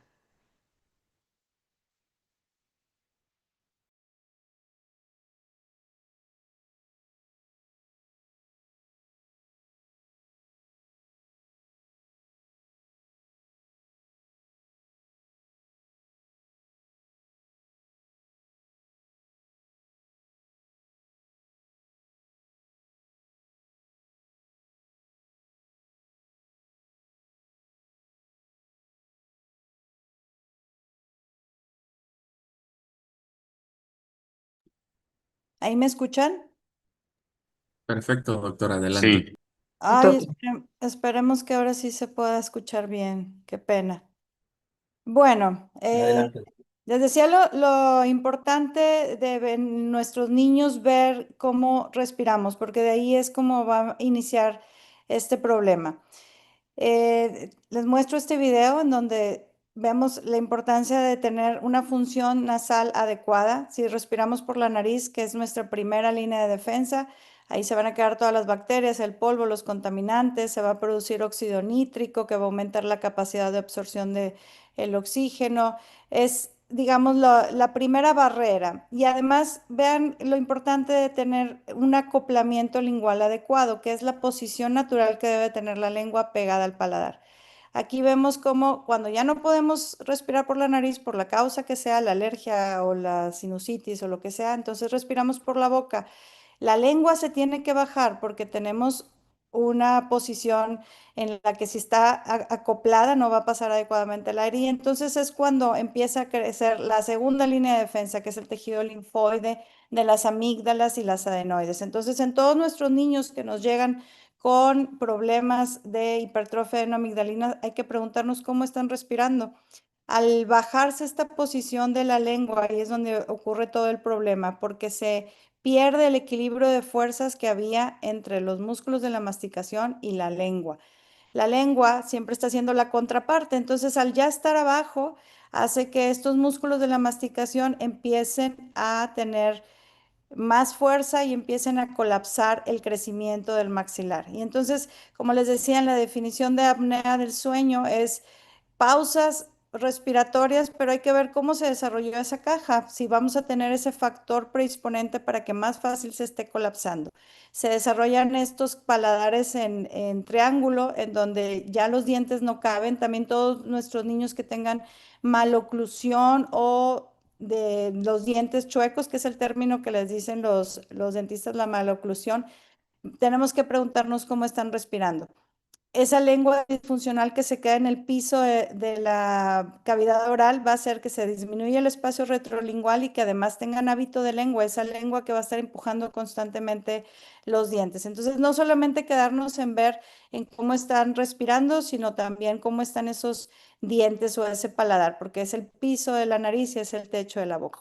¿Ahí me escuchan? Perfecto, doctor, adelante. Sí, Ay, Doctor, esperemos que ahora sí se pueda escuchar bien. Qué pena. Bueno, Adelante. les decía lo importante de nuestros niños ver cómo respiramos, porque de ahí es como va a iniciar este problema. Les muestro este video en donde vemos la importancia de tener una función nasal adecuada. Si respiramos por la nariz, que es nuestra primera línea de defensa, ahí se van a quedar todas las bacterias, el polvo, los contaminantes, se va a producir óxido nítrico que va a aumentar la capacidad de absorción de el oxígeno. Es, digamos, la primera barrera. Y además, vean lo importante de tener un acoplamiento lingual adecuado, que es la posición natural que debe tener la lengua pegada al paladar. Aquí vemos cómo cuando ya no podemos respirar por la nariz, por la causa que sea, la alergia o la sinusitis o lo que sea, entonces respiramos por la boca. La lengua se tiene que bajar porque tenemos una posición en la que si está acoplada no va a pasar adecuadamente el aire y entonces es cuando empieza a crecer la segunda línea de defensa, que es el tejido linfoide de las amígdalas y las adenoides. Entonces, en todos nuestros niños que nos llegan con problemas de hipertrofia no amigdalina, hay que preguntarnos cómo están respirando. Al bajarse esta posición de la lengua, ahí es donde ocurre todo el problema, porque se pierde el equilibrio de fuerzas que había entre los músculos de la masticación y la lengua. La lengua siempre está haciendo la contraparte, entonces al ya estar abajo, hace que estos músculos de la masticación empiecen a tener más fuerza y empiecen a colapsar el crecimiento del maxilar. Y entonces, como les decía, en la definición de apnea del sueño es pausas respiratorias, pero hay que ver cómo se desarrolló esa caja, si vamos a tener ese factor predisponente para que más fácil se esté colapsando. Se desarrollan estos paladares en triángulo, en donde ya los dientes no caben. También todos nuestros niños que tengan maloclusión o de los dientes chuecos, que es el término que les dicen los dentistas, la maloclusión, tenemos que preguntarnos cómo están respirando. Esa lengua disfuncional que se queda en el piso de la cavidad oral va a hacer que se disminuya el espacio retrolingual y que además tengan hábito de lengua, esa lengua que va a estar empujando constantemente los dientes. Entonces, no solamente quedarnos en ver en cómo están respirando, sino también cómo están esos dientes o ese paladar, porque es el piso de la nariz y es el techo de la boca.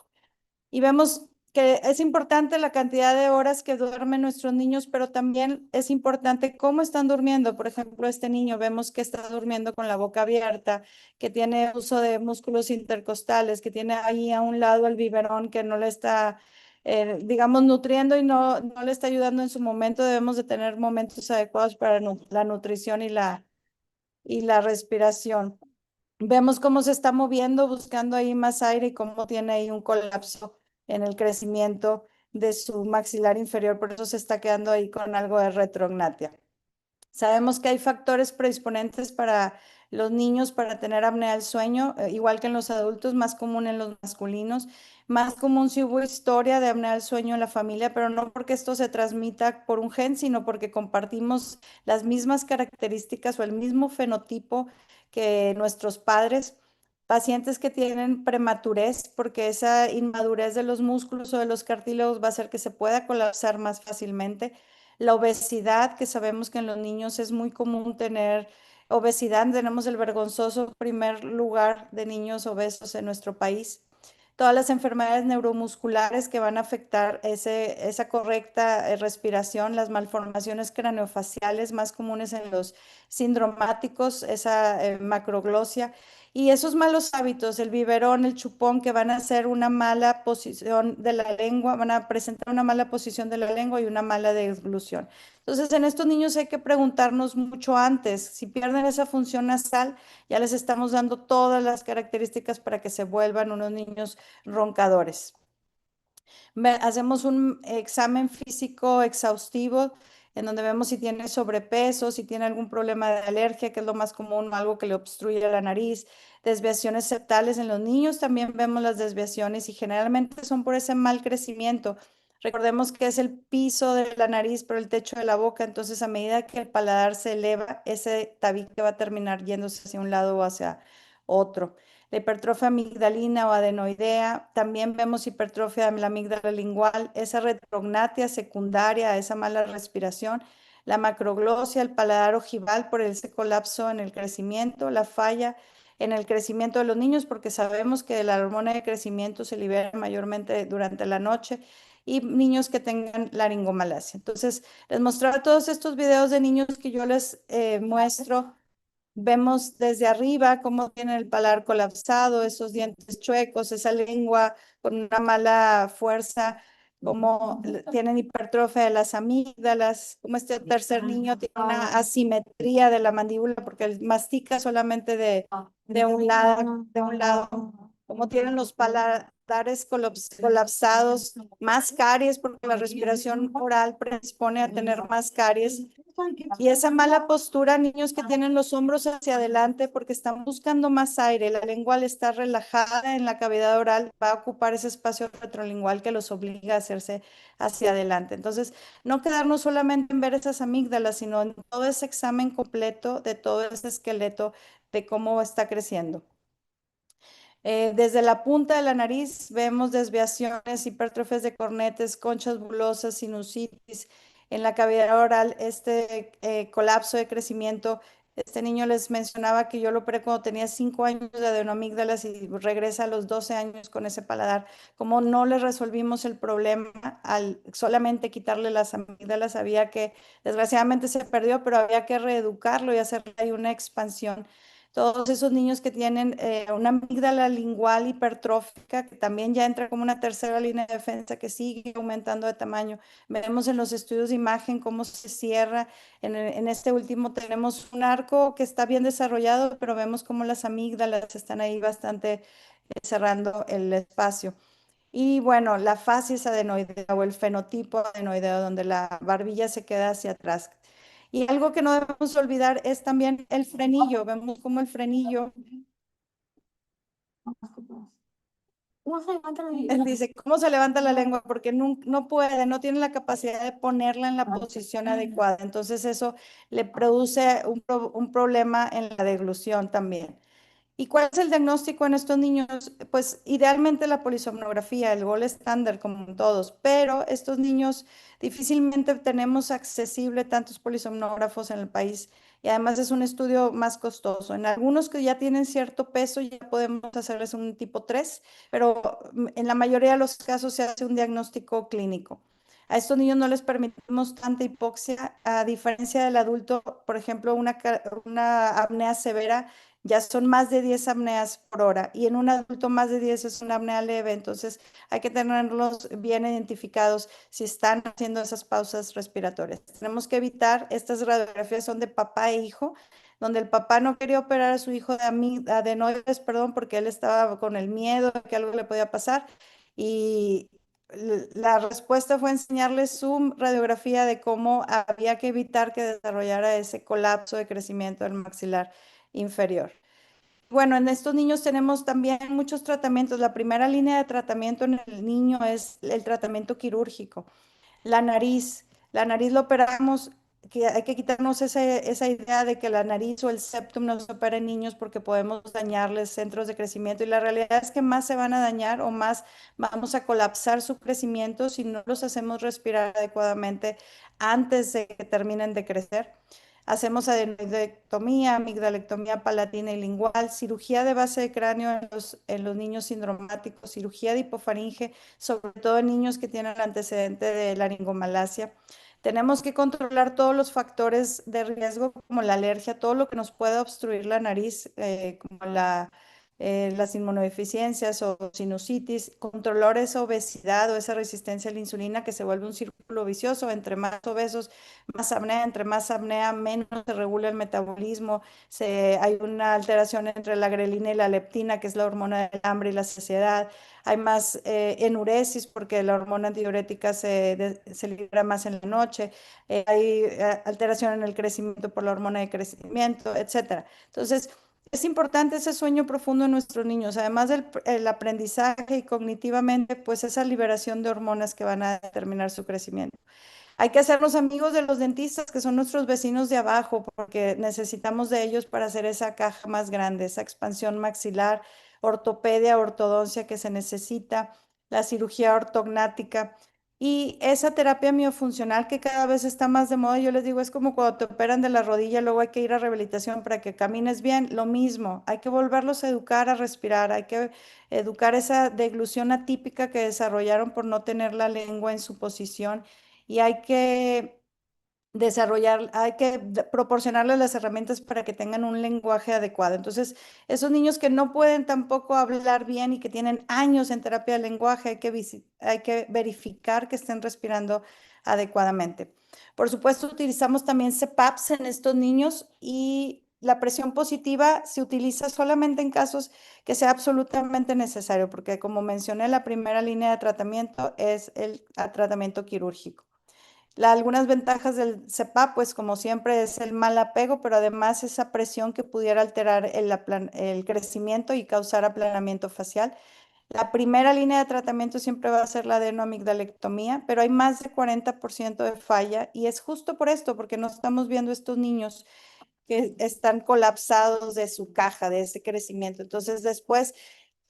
Y vemos que es importante la cantidad de horas que duermen nuestros niños, pero también es importante cómo están durmiendo. Por ejemplo, este niño vemos que está durmiendo con la boca abierta, que tiene uso de músculos intercostales, que tiene ahí a un lado el biberón que no le está, digamos, nutriendo y no le está ayudando en su momento. Debemos de tener momentos adecuados para la nutrición y la respiración. Vemos cómo se está moviendo, buscando ahí más aire y cómo tiene ahí un colapso en el crecimiento de su maxilar inferior, por eso se está quedando ahí con algo de retrognatia. Sabemos que hay factores predisponentes para los niños para tener apnea del sueño, igual que en los adultos, más común en los masculinos, más común si hubo historia de apnea del sueño en la familia, pero no porque esto se transmita por un gen, sino porque compartimos las mismas características o el mismo fenotipo que nuestros padres. Pacientes que tienen prematurez, porque esa inmadurez de los músculos o de los cartílagos va a hacer que se pueda colapsar más fácilmente. La obesidad, que sabemos que en los niños es muy común tener obesidad. Tenemos el vergonzoso primer lugar de niños obesos en nuestro país. Todas las enfermedades neuromusculares que van a afectar esa correcta respiración, las malformaciones craneofaciales más comunes en los sindromáticos, esa macroglosia, y esos malos hábitos, el biberón, el chupón, que van a hacer una mala posición de la lengua, van a presentar una mala posición de la lengua y una mala deglución. Entonces, en estos niños hay que preguntarnos mucho antes, si pierden esa función nasal, ya les estamos dando todas las características para que se vuelvan unos niños roncadores. Hacemos un examen físico exhaustivo en donde vemos si tiene sobrepeso, si tiene algún problema de alergia, que es lo más común, algo que le obstruye la nariz, desviaciones septales en los niños, también vemos las desviaciones y generalmente son por ese mal crecimiento. Recordemos que es el piso de la nariz, pero el techo de la boca, entonces a medida que el paladar se eleva, ese tabique va a terminar yéndose hacia un lado o hacia otro. La hipertrofia amigdalina o adenoidea, también vemos hipertrofia de la amígdala lingual, esa retrognatia secundaria a esa mala respiración, la macroglosia, el paladar ojival por ese colapso en el crecimiento, la falla en el crecimiento de los niños, porque sabemos que la hormona de crecimiento se libera mayormente durante la noche, y niños que tengan laringomalacia. Entonces, les mostraba todos estos videos de niños que yo les muestro. Vemos desde arriba cómo tiene el paladar colapsado, esos dientes chuecos, esa lengua con una mala fuerza, cómo tienen hipertrofia de las amígdalas, como este tercer niño tiene una asimetría de la mandíbula porque él mastica solamente de un lado, cómo tienen los paladares colapsados, más caries porque la respiración oral predispone a tener más caries. Y esa mala postura, niños que tienen los hombros hacia adelante porque están buscando más aire, la lengua al estar relajada en la cavidad oral va a ocupar ese espacio retrolingual que los obliga a hacerse hacia adelante. Entonces, no quedarnos solamente en ver esas amígdalas, sino en todo ese examen completo de todo ese esqueleto de cómo está creciendo. Desde la punta de la nariz vemos desviaciones, hipertrofias de cornetes, conchas bulosas, sinusitis. En la cavidad oral, este colapso de crecimiento. Este niño les mencionaba que yo lo operé cuando tenía 5 años de adenoamígdalas y regresa a los 12 años con ese paladar. Como no le resolvimos el problema al solamente quitarle las amígdalas, había que, desgraciadamente se perdió, pero había que reeducarlo y hacerle ahí una expansión Todos esos niños que tienen una amígdala lingual hipertrófica, que también ya entra como una tercera línea de defensa que sigue aumentando de tamaño. Vemos en los estudios de imagen cómo se cierra. En este último tenemos un arco que está bien desarrollado, pero vemos cómo las amígdalas están ahí bastante cerrando el espacio. Y bueno, la facies adenoidea o el fenotipo adenoideo, donde la barbilla se queda hacia atrás. Y algo que no debemos olvidar es también el frenillo. Vemos como el frenillo, él dice, ¿cómo se levanta la lengua? Porque no puede, no tiene la capacidad de ponerla en la posición adecuada. Entonces eso le produce un problema en la deglución también. ¿Y cuál es el diagnóstico en estos niños? Pues idealmente la polisomnografía, el gol estándar como en todos, pero estos niños difícilmente tenemos accesible tantos polisomnógrafos en el país y además es un estudio más costoso. En algunos que ya tienen cierto peso ya podemos hacerles un tipo 3, pero en la mayoría de los casos se hace un diagnóstico clínico. A estos niños no les permitimos tanta hipoxia, a diferencia del adulto, por ejemplo, una apnea severa ya son más de 10 apneas por hora y en un adulto más de 10 es una apnea leve, entonces hay que tenerlos bien identificados si están haciendo esas pausas respiratorias. Tenemos que evitar, estas radiografías son de papá e hijo, donde el papá no quería operar a su hijo de adenoides, perdón, porque él estaba con el miedo de que algo le podía pasar y la respuesta fue enseñarle su radiografía de cómo había que evitar que desarrollara ese colapso de crecimiento del maxilar inferior. Bueno, en estos niños tenemos también muchos tratamientos. La primera línea de tratamiento en el niño es el tratamiento quirúrgico. La nariz, la nariz lo operamos, que hay que quitarnos esa idea de que la nariz o el septum no se opera en niños porque podemos dañarles centros de crecimiento y la realidad es que más se van a dañar o más vamos a colapsar su crecimiento si no los hacemos respirar adecuadamente antes de que terminen de crecer. Hacemos adenoidectomía, amigdalectomía palatina y lingual, cirugía de base de cráneo en los niños sindromáticos, cirugía de hipofaringe, sobre todo en niños que tienen el antecedente de laringomalacia. Tenemos que controlar todos los factores de riesgo, como la alergia, todo lo que nos pueda obstruir la nariz, como las inmunodeficiencias o sinusitis, controlar esa obesidad o esa resistencia a la insulina que se vuelve un círculo vicioso. Entre más obesos, más apnea, entre más apnea, menos se regula el metabolismo. Hay una alteración entre la grelina y la leptina, que es la hormona del hambre y la saciedad. Hay más enuresis porque la hormona antidiurética se libera más en la noche. Hay alteración en el crecimiento por la hormona de crecimiento, etcétera. Entonces, es importante ese sueño profundo en nuestros niños, además del aprendizaje y cognitivamente, pues esa liberación de hormonas que van a determinar su crecimiento. Hay que hacernos amigos de los dentistas, que son nuestros vecinos de abajo, porque necesitamos de ellos para hacer esa caja más grande, esa expansión maxilar, ortopedia, ortodoncia que se necesita, la cirugía ortognática y esa terapia miofuncional que cada vez está más de moda. Yo les digo, es como cuando te operan de la rodilla, luego hay que ir a rehabilitación para que camines bien. Lo mismo, hay que volverlos a educar a respirar, hay que educar esa deglución atípica que desarrollaron por no tener la lengua en su posición y hay que proporcionarles las herramientas para que tengan un lenguaje adecuado. Entonces, esos niños que no pueden tampoco hablar bien y que tienen años en terapia de lenguaje, hay que verificar que estén respirando adecuadamente. Por supuesto, utilizamos también CPAPs en estos niños y la presión positiva se utiliza solamente en casos que sea absolutamente necesario, porque como mencioné, la primera línea de tratamiento es el tratamiento quirúrgico. Algunas ventajas del CEPAP, pues como siempre es el mal apego, pero además esa presión que pudiera alterar el crecimiento y causar aplanamiento facial. La primera línea de tratamiento siempre va a ser la adenoamigdalectomía, pero hay más de 40% de falla y es justo por esto, porque no estamos viendo estos niños que están colapsados de su caja, de ese crecimiento. Entonces después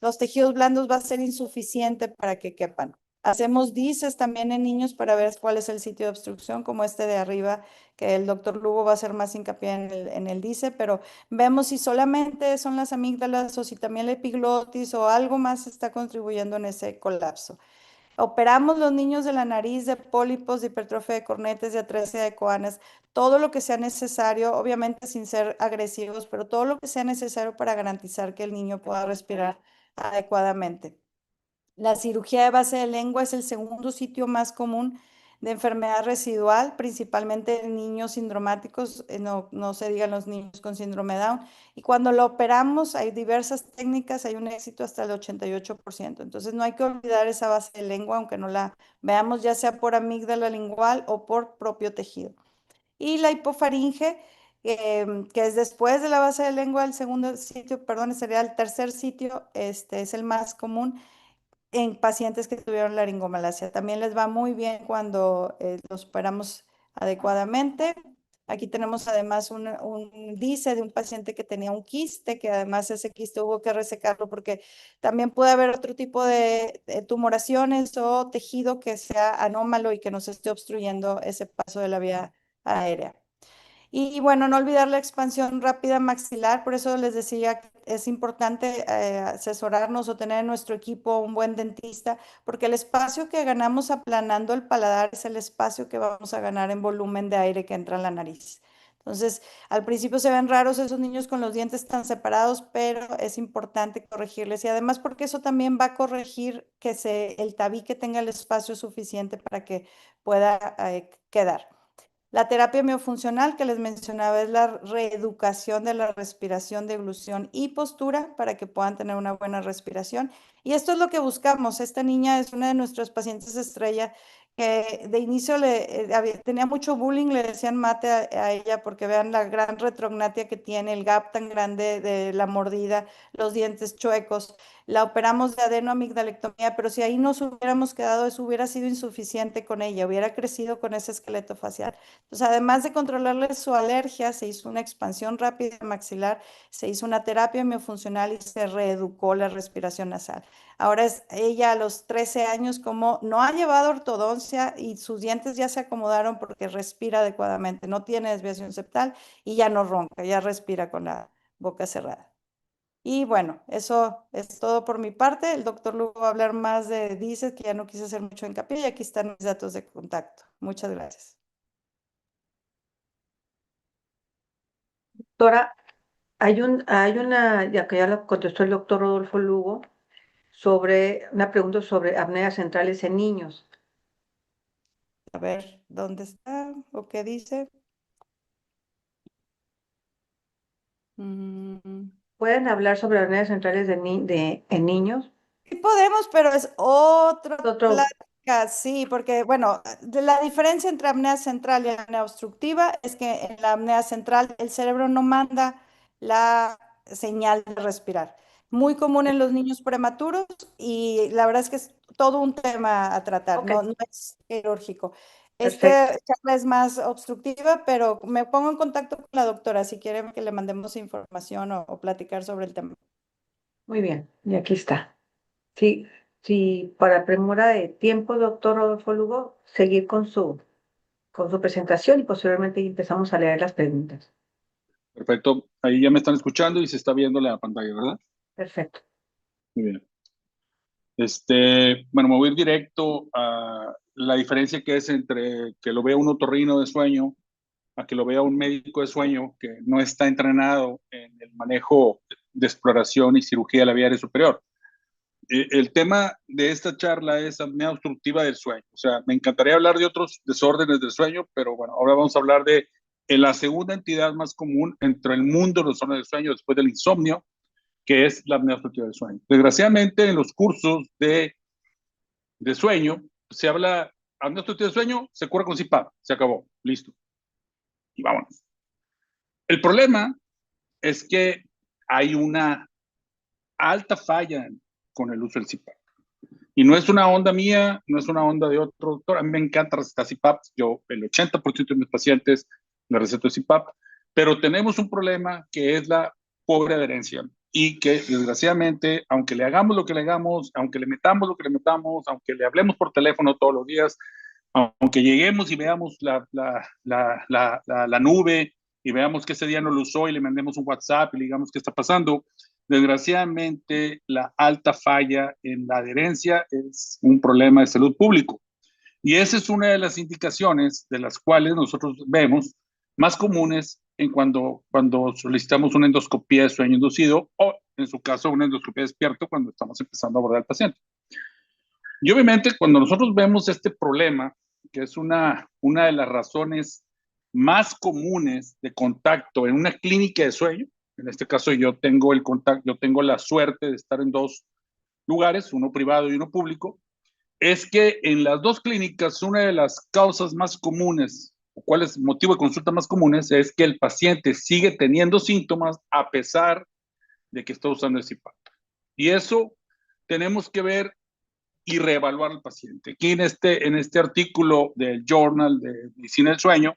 los tejidos blandos va a ser insuficiente para que quepan. Hacemos DICES también en niños para ver cuál es el sitio de obstrucción, como este de arriba, que el doctor Lugo va a hacer más hincapié en el DICE, pero vemos si solamente son las amígdalas o si también la epiglotis o algo más está contribuyendo en ese colapso. Operamos los niños de la nariz, de pólipos, de hipertrofia de cornetes, de atresia de coanas, todo lo que sea necesario, obviamente sin ser agresivos, pero todo lo que sea necesario para garantizar que el niño pueda respirar adecuadamente. La cirugía de base de lengua es el segundo sitio más común de enfermedad residual, principalmente en niños sindromáticos, no se digan los niños con síndrome de Down. Y cuando lo operamos, hay diversas técnicas, hay un éxito hasta el 88%. Entonces no hay que olvidar esa base de lengua, aunque no la veamos ya sea por amígdala lingual o por propio tejido. Y la hipofaringe, que es después de la base de lengua, el segundo sitio, perdón, sería el tercer sitio, es el más común en pacientes que tuvieron laringomalacia. También les va muy bien cuando los operamos adecuadamente. Aquí tenemos además un dice de un paciente que tenía un quiste, que además ese quiste hubo que resecarlo porque también puede haber otro tipo de tumoraciones o tejido que sea anómalo y que nos esté obstruyendo ese paso de la vía aérea. Y bueno, no olvidar la expansión rápida maxilar, por eso les decía que es importante asesorarnos o tener en nuestro equipo un buen dentista, porque el espacio que ganamos aplanando el paladar es el espacio que vamos a ganar en volumen de aire que entra en la nariz. Entonces, al principio se ven raros esos niños con los dientes tan separados, pero es importante corregirles y además porque eso también va a corregir que el tabique tenga el espacio suficiente para que pueda quedar. La terapia miofuncional que les mencionaba es la reeducación de la respiración, deglución y postura para que puedan tener una buena respiración. Y esto es lo que buscamos. Esta niña es una de nuestros pacientes estrella que de inicio tenía mucho bullying, le decían mate a ella porque vean la gran retrognatia que tiene, el gap tan grande de la mordida, los dientes chuecos. La operamos de adenoamigdalectomía, pero si ahí nos hubiéramos quedado, eso hubiera sido insuficiente con ella, hubiera crecido con ese esqueleto facial. Entonces, además de controlarle su alergia, se hizo una expansión rápida maxilar, se hizo una terapia miofuncional y se reeducó la respiración nasal. Ahora es ella a los 13 años, como no ha llevado ortodoncia y sus dientes ya se acomodaron porque respira adecuadamente, no tiene desviación septal y ya no ronca, ya respira con la boca cerrada. Y bueno, eso es todo por mi parte. El doctor luego va a hablar más de dice que ya no quise hacer mucho hincapié y aquí están mis datos de contacto. Muchas gracias. Doctora, ya que ya lo contestó el doctor Rodolfo Lugo, sobre una pregunta sobre apneas centrales en niños. A ver, ¿dónde está? ¿O qué dice? Mm, ¿Pueden hablar sobre apneas centrales en niños? Sí podemos, pero es otra Otro, plática, sí, porque bueno, la diferencia entre apnea central y apnea obstructiva es que en la apnea central el cerebro no manda la señal de respirar. Muy común en los niños prematuros y la verdad es que es todo un tema a tratar, ok, no es quirúrgico. perfecto. Esta charla es más obstructiva, pero me pongo en contacto con la doctora si quieren que le mandemos información o platicar sobre el tema. Muy bien, y aquí está. Sí, sí, para premura de tiempo, doctor Rodolfo Lugo, seguir con su presentación y posteriormente empezamos a leer las preguntas. Perfecto. Ahí ya me están escuchando y se está viendo la pantalla, ¿verdad? Perfecto. Muy bien. Bueno, me voy a ir directo a la diferencia que es entre que lo vea un otorrino de sueño a que lo vea un médico de sueño que no está entrenado en el manejo de exploración y cirugía de la vía aérea superior. El tema de esta charla es apnea obstructiva del sueño. O sea, me encantaría hablar de otros desórdenes del sueño, pero bueno, ahora vamos a hablar de la segunda entidad más común entre el mundo de los desórdenes del sueño después del insomnio, que es la apnea obstructiva del sueño. Desgraciadamente, en los cursos de sueño se habla, apnea obstructiva del sueño se cura con CPAP, se acabó, listo, y vámonos. El problema es que hay una alta falla con el uso del CPAP. Y no es una onda mía, no es una onda de otro doctor. A mí me encanta recetar CPAP. Yo, el 80% de mis pacientes le receto CPAP. Pero tenemos un problema que es la pobre adherencia. Y que desgraciadamente, aunque le hagamos lo que le hagamos, aunque le metamos lo que le metamos, aunque le hablemos por teléfono todos los días, aunque lleguemos y veamos la nube y veamos que ese día no lo usó y le mandemos un WhatsApp y le digamos qué está pasando, Desgraciadamente, la alta falla en la adherencia es un problema de salud público. Y esa es una de las indicaciones de las cuales nosotros vemos más comunes en cuando solicitamos una endoscopía de sueño inducido o, en su caso, una endoscopía despierto cuando estamos empezando a abordar al paciente. Y obviamente, cuando nosotros vemos este problema, que es una de las razones más comunes de contacto en una clínica de sueño, en este caso yo tengo la suerte de estar en dos lugares, uno privado y uno público, es que en las dos clínicas una de las causas más comunes, o cuál es el motivo de consulta más comunes, es que el paciente sigue teniendo síntomas a pesar de que está usando el CPAP. Y eso tenemos que ver y reevaluar al paciente. Aquí en este artículo del Journal de Medicina del Sueño,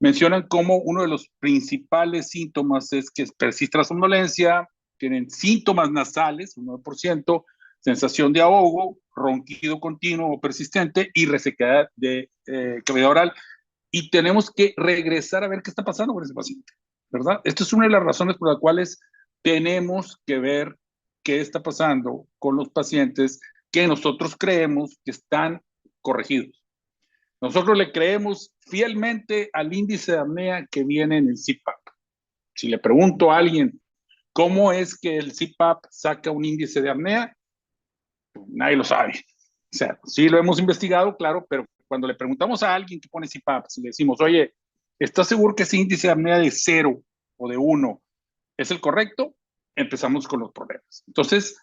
mencionan como uno de los principales síntomas es que persiste la somnolencia, tienen síntomas nasales, un 9%, sensación de ahogo, ronquido continuo o persistente y resequedad de cavidad oral. Y tenemos que regresar a ver qué está pasando con ese paciente, ¿verdad? Esta es una de las razones por las cuales tenemos que ver qué está pasando con los pacientes que nosotros creemos que están corregidos. Nosotros le creemos fielmente al índice de apnea que viene en el CPAP. Si le pregunto a alguien cómo es que el CPAP saca un índice de apnea, nadie lo sabe. O sea, sí lo hemos investigado, claro, pero cuando le preguntamos a alguien que pone CPAP, si le decimos, oye, ¿estás seguro que ese índice de apnea de 0 o de 1 es el correcto? Empezamos con los problemas. Entonces,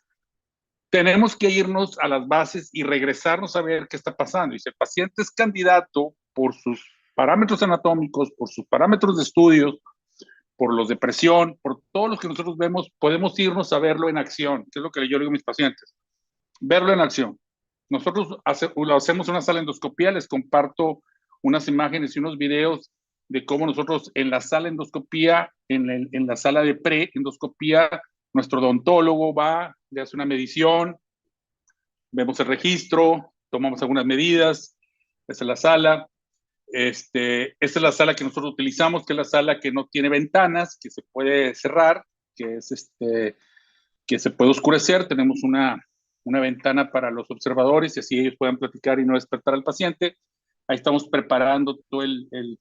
tenemos que irnos a las bases y regresarnos a ver qué está pasando. Y si el paciente es candidato por sus parámetros anatómicos, por sus parámetros de estudios, por los de presión, por todos los que nosotros vemos, podemos irnos a verlo en acción, que es lo que yo digo a mis pacientes. Verlo en acción. Nosotros hacemos una sala de endoscopía, les comparto unas imágenes y unos videos de cómo nosotros en la sala de endoscopía, en la sala de pre-endoscopía, nuestro odontólogo va, le hace una medición, vemos el registro, tomamos algunas medidas, esa es la sala. Esta es la sala que nosotros utilizamos, que es la sala que no tiene ventanas, que se puede cerrar, que se puede oscurecer. Tenemos una ventana para los observadores y así ellos puedan platicar y no despertar al paciente. Ahí estamos preparando todo el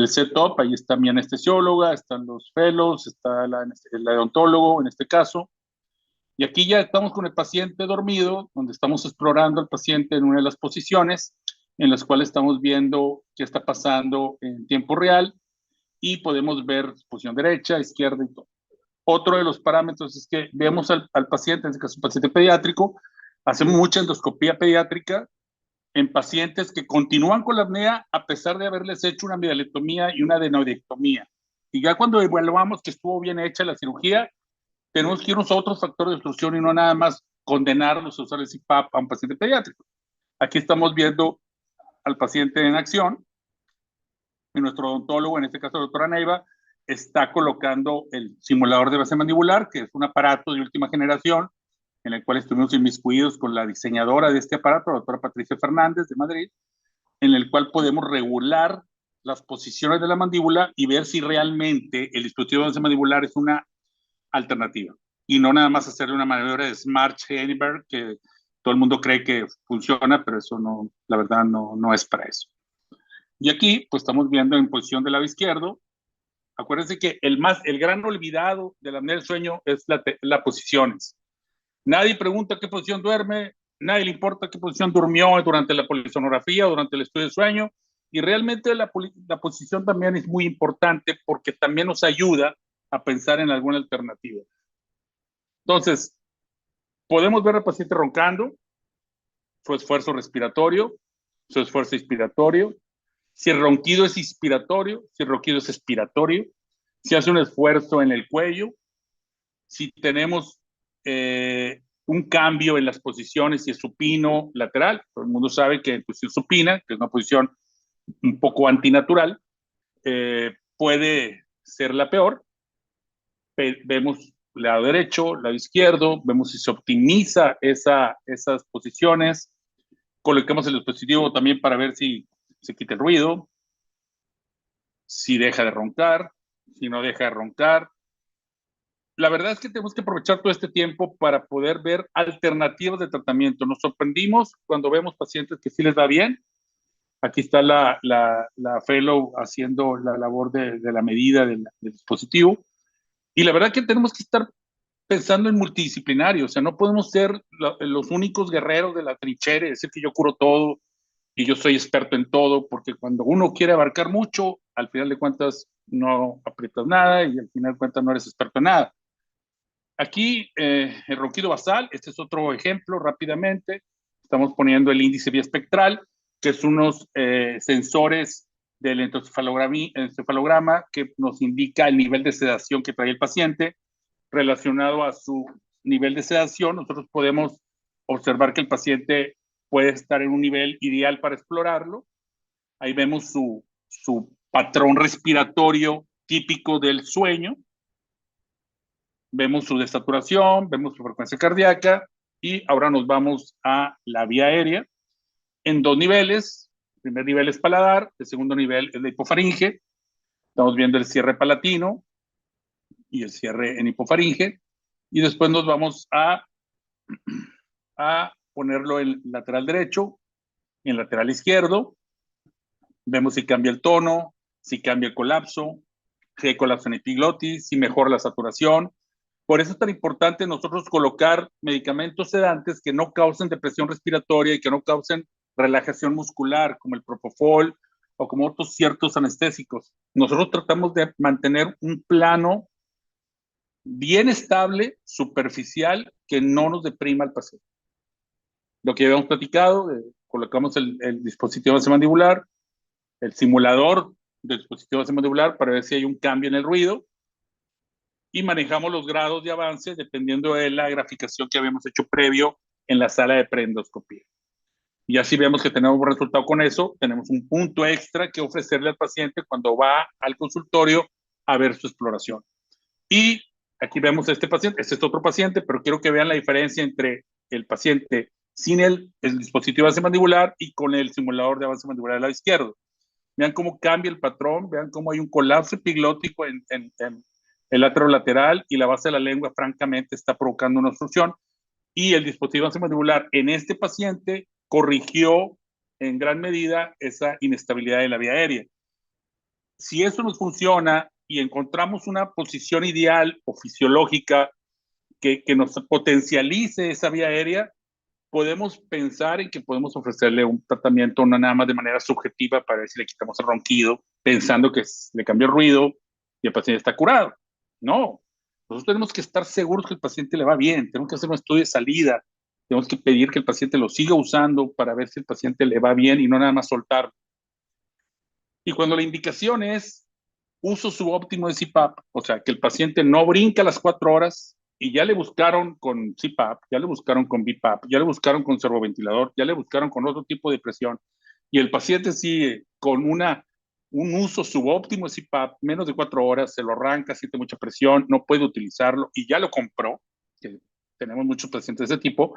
setup. Ahí está mi anestesióloga, están los fellows, está el odontólogo en este caso. Y aquí ya estamos con el paciente dormido, donde estamos explorando al paciente en una de las posiciones en las cuales estamos viendo qué está pasando en tiempo real y podemos ver posición derecha, izquierda y todo. Otro de los parámetros es que vemos al paciente, en este caso un paciente pediátrico, hacemos mucha endoscopía pediátrica en pacientes que continúan con la apnea a pesar de haberles hecho una amidalectomía y una adenoidectomía. Y ya cuando evaluamos que estuvo bien hecha la cirugía, tenemos que irnos a otros factores de obstrucción y no nada más condenarlos a usar el CPAP a un paciente pediátrico. Aquí estamos viendo al paciente en acción y nuestro odontólogo, en este caso la doctora Neiva, está colocando el simulador de base mandibular, que es un aparato de última generación, en el cual estuvimos inmiscuidos con la diseñadora de este aparato, la doctora Patricia Fernández de Madrid, en el cual podemos regular las posiciones de la mandíbula y ver si realmente el dispositivo de base mandibular es una alternativa. Y no nada más hacerle una maniobra de Smart Heisenberg, que todo el mundo cree que funciona, pero eso no, la verdad no es para eso. Y aquí, pues estamos viendo en posición del lado izquierdo. Acuérdense que el gran olvidado de la apnea del sueño es las posiciones. Nadie pregunta qué posición duerme, nadie le importa qué posición durmió durante la polisonografía o durante el estudio de sueño. Y realmente la posición también es muy importante porque también nos ayuda a pensar en alguna alternativa. Entonces, podemos ver al paciente roncando, su esfuerzo respiratorio, su esfuerzo inspiratorio, si el ronquido es inspiratorio, si el ronquido es expiratorio, si hace un esfuerzo en el cuello, si tenemos un cambio en las posiciones, si es supino, lateral. Todo el mundo sabe que en posición supina, que es una posición un poco antinatural, puede ser la peor. Vemos lado derecho, lado izquierdo, vemos si se optimiza esas posiciones. Colocamos el dispositivo también para ver si se quita el ruido, si deja de roncar, si no deja de roncar. la verdad es que tenemos que aprovechar todo este tiempo para poder ver alternativas de tratamiento. Nos sorprendimos cuando vemos pacientes que sí les va bien. Aquí está la fellow haciendo la labor de la medida del dispositivo. Y la verdad que tenemos que estar pensando en multidisciplinario. O sea, no podemos ser los únicos guerreros de la trinchera y decir que yo curo todo y yo soy experto en todo, porque cuando uno quiere abarcar mucho, al final de cuentas no aprietas nada y al final de cuentas no eres experto en nada. Aquí, el ronquido basal, este es otro ejemplo rápidamente. Estamos poniendo el índice biespectral, que es unos sensores del encefalograma que nos indica el nivel de sedación que trae el paciente. Relacionado a su nivel de sedación, nosotros podemos observar que el paciente puede estar en un nivel ideal para explorarlo. Ahí vemos su patrón respiratorio típico del sueño. Vemos su desaturación, vemos su frecuencia cardíaca y ahora nos vamos a la vía aérea en dos niveles. El primer nivel es paladar, el segundo nivel es la hipofaringe. Estamos viendo el cierre palatino y el cierre en hipofaringe. Y después nos vamos a ponerlo en lateral derecho, en lateral izquierdo. Vemos si cambia el tono, si cambia el colapso, si hay colapso en epiglotis, si mejora la saturación. Por eso es tan importante nosotros colocar medicamentos sedantes que no causen depresión respiratoria y que no causen relajación muscular, como el propofol o como otros ciertos anestésicos. Nosotros tratamos de mantener un plano bien estable, superficial, que no nos deprima al paciente. Lo que habíamos platicado, colocamos el dispositivo mandibular, el simulador del dispositivo mandibular para ver si hay un cambio en el ruido y manejamos los grados de avance dependiendo de la graficación que habíamos hecho previo en la sala de preendoscopía. Y así vemos que tenemos un resultado con eso, tenemos un punto extra que ofrecerle al paciente cuando va al consultorio a ver su exploración. Y aquí vemos a este paciente, este es otro paciente, pero quiero que vean la diferencia entre el paciente sin el dispositivo de avance mandibular y con el simulador de avance mandibular del lado izquierdo. Vean cómo cambia el patrón, vean cómo hay un colapso epiglótico en el átero lateral y la base de la lengua francamente está provocando una obstrucción. Y el dispositivo mandibular en este paciente corrigió en gran medida esa inestabilidad de la vía aérea. Si eso nos funciona y encontramos una posición ideal o fisiológica que nos potencialice esa vía aérea, podemos pensar en que podemos ofrecerle un tratamiento no nada más de manera subjetiva para ver si le quitamos el ronquido, pensando que le cambió el ruido y el paciente está curado. No, nosotros tenemos que estar seguros que el paciente le va bien, tenemos que hacer un estudio de salida, tenemos que pedir que el paciente lo siga usando para ver si el paciente le va bien y no nada más soltarlo. Y cuando la indicación es uso subóptimo de CPAP, o sea, que el paciente no brinca las 4 horas y ya le buscaron con CPAP, ya le buscaron con BiPAP, ya le buscaron con servoventilador, ya le buscaron con otro tipo de presión, y el paciente sigue con un uso subóptimo de CPAP, menos de 4 horas, se lo arranca, siente mucha presión, no puede utilizarlo y ya lo compró, que tenemos muchos pacientes de ese tipo,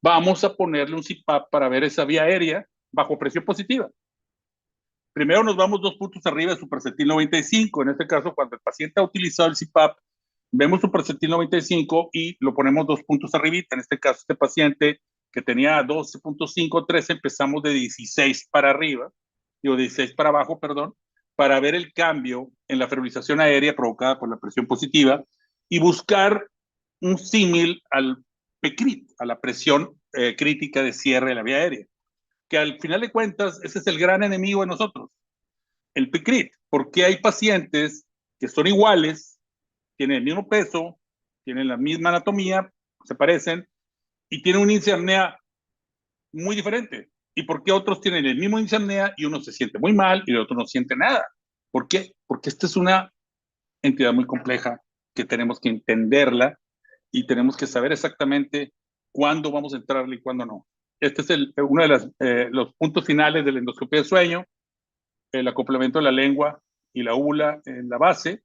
vamos a ponerle un CPAP para ver esa vía aérea bajo presión positiva. Primero nos vamos 2 puntos arriba de su percentil 95. En este caso, cuando el paciente ha utilizado el CPAP, vemos su percentil 95 y lo ponemos 2 puntos arribita. En este caso, este paciente que tenía 12.5, 13, empezamos de 16 para arriba, digo 16 para abajo, perdón, para ver el cambio en la febrización aérea provocada por la presión positiva y buscar un símil al PCRIT, a la presión crítica de cierre de la vía aérea, que al final de cuentas ese es el gran enemigo de nosotros, el PCRIT, porque hay pacientes que son iguales, tienen el mismo peso, tienen la misma anatomía, se parecen, y tienen un índice de apnea muy diferente. ¿Y por qué otros tienen el mismo índice de apnea y uno se siente muy mal y el otro no siente nada? ¿Por qué? Porque esta es una entidad muy compleja que tenemos que entenderla y tenemos que saber exactamente cuándo vamos a entrarle y cuándo no. Este es uno de los puntos finales de la endoscopia de sueño, el acoplamiento de la lengua y la úvula en la base.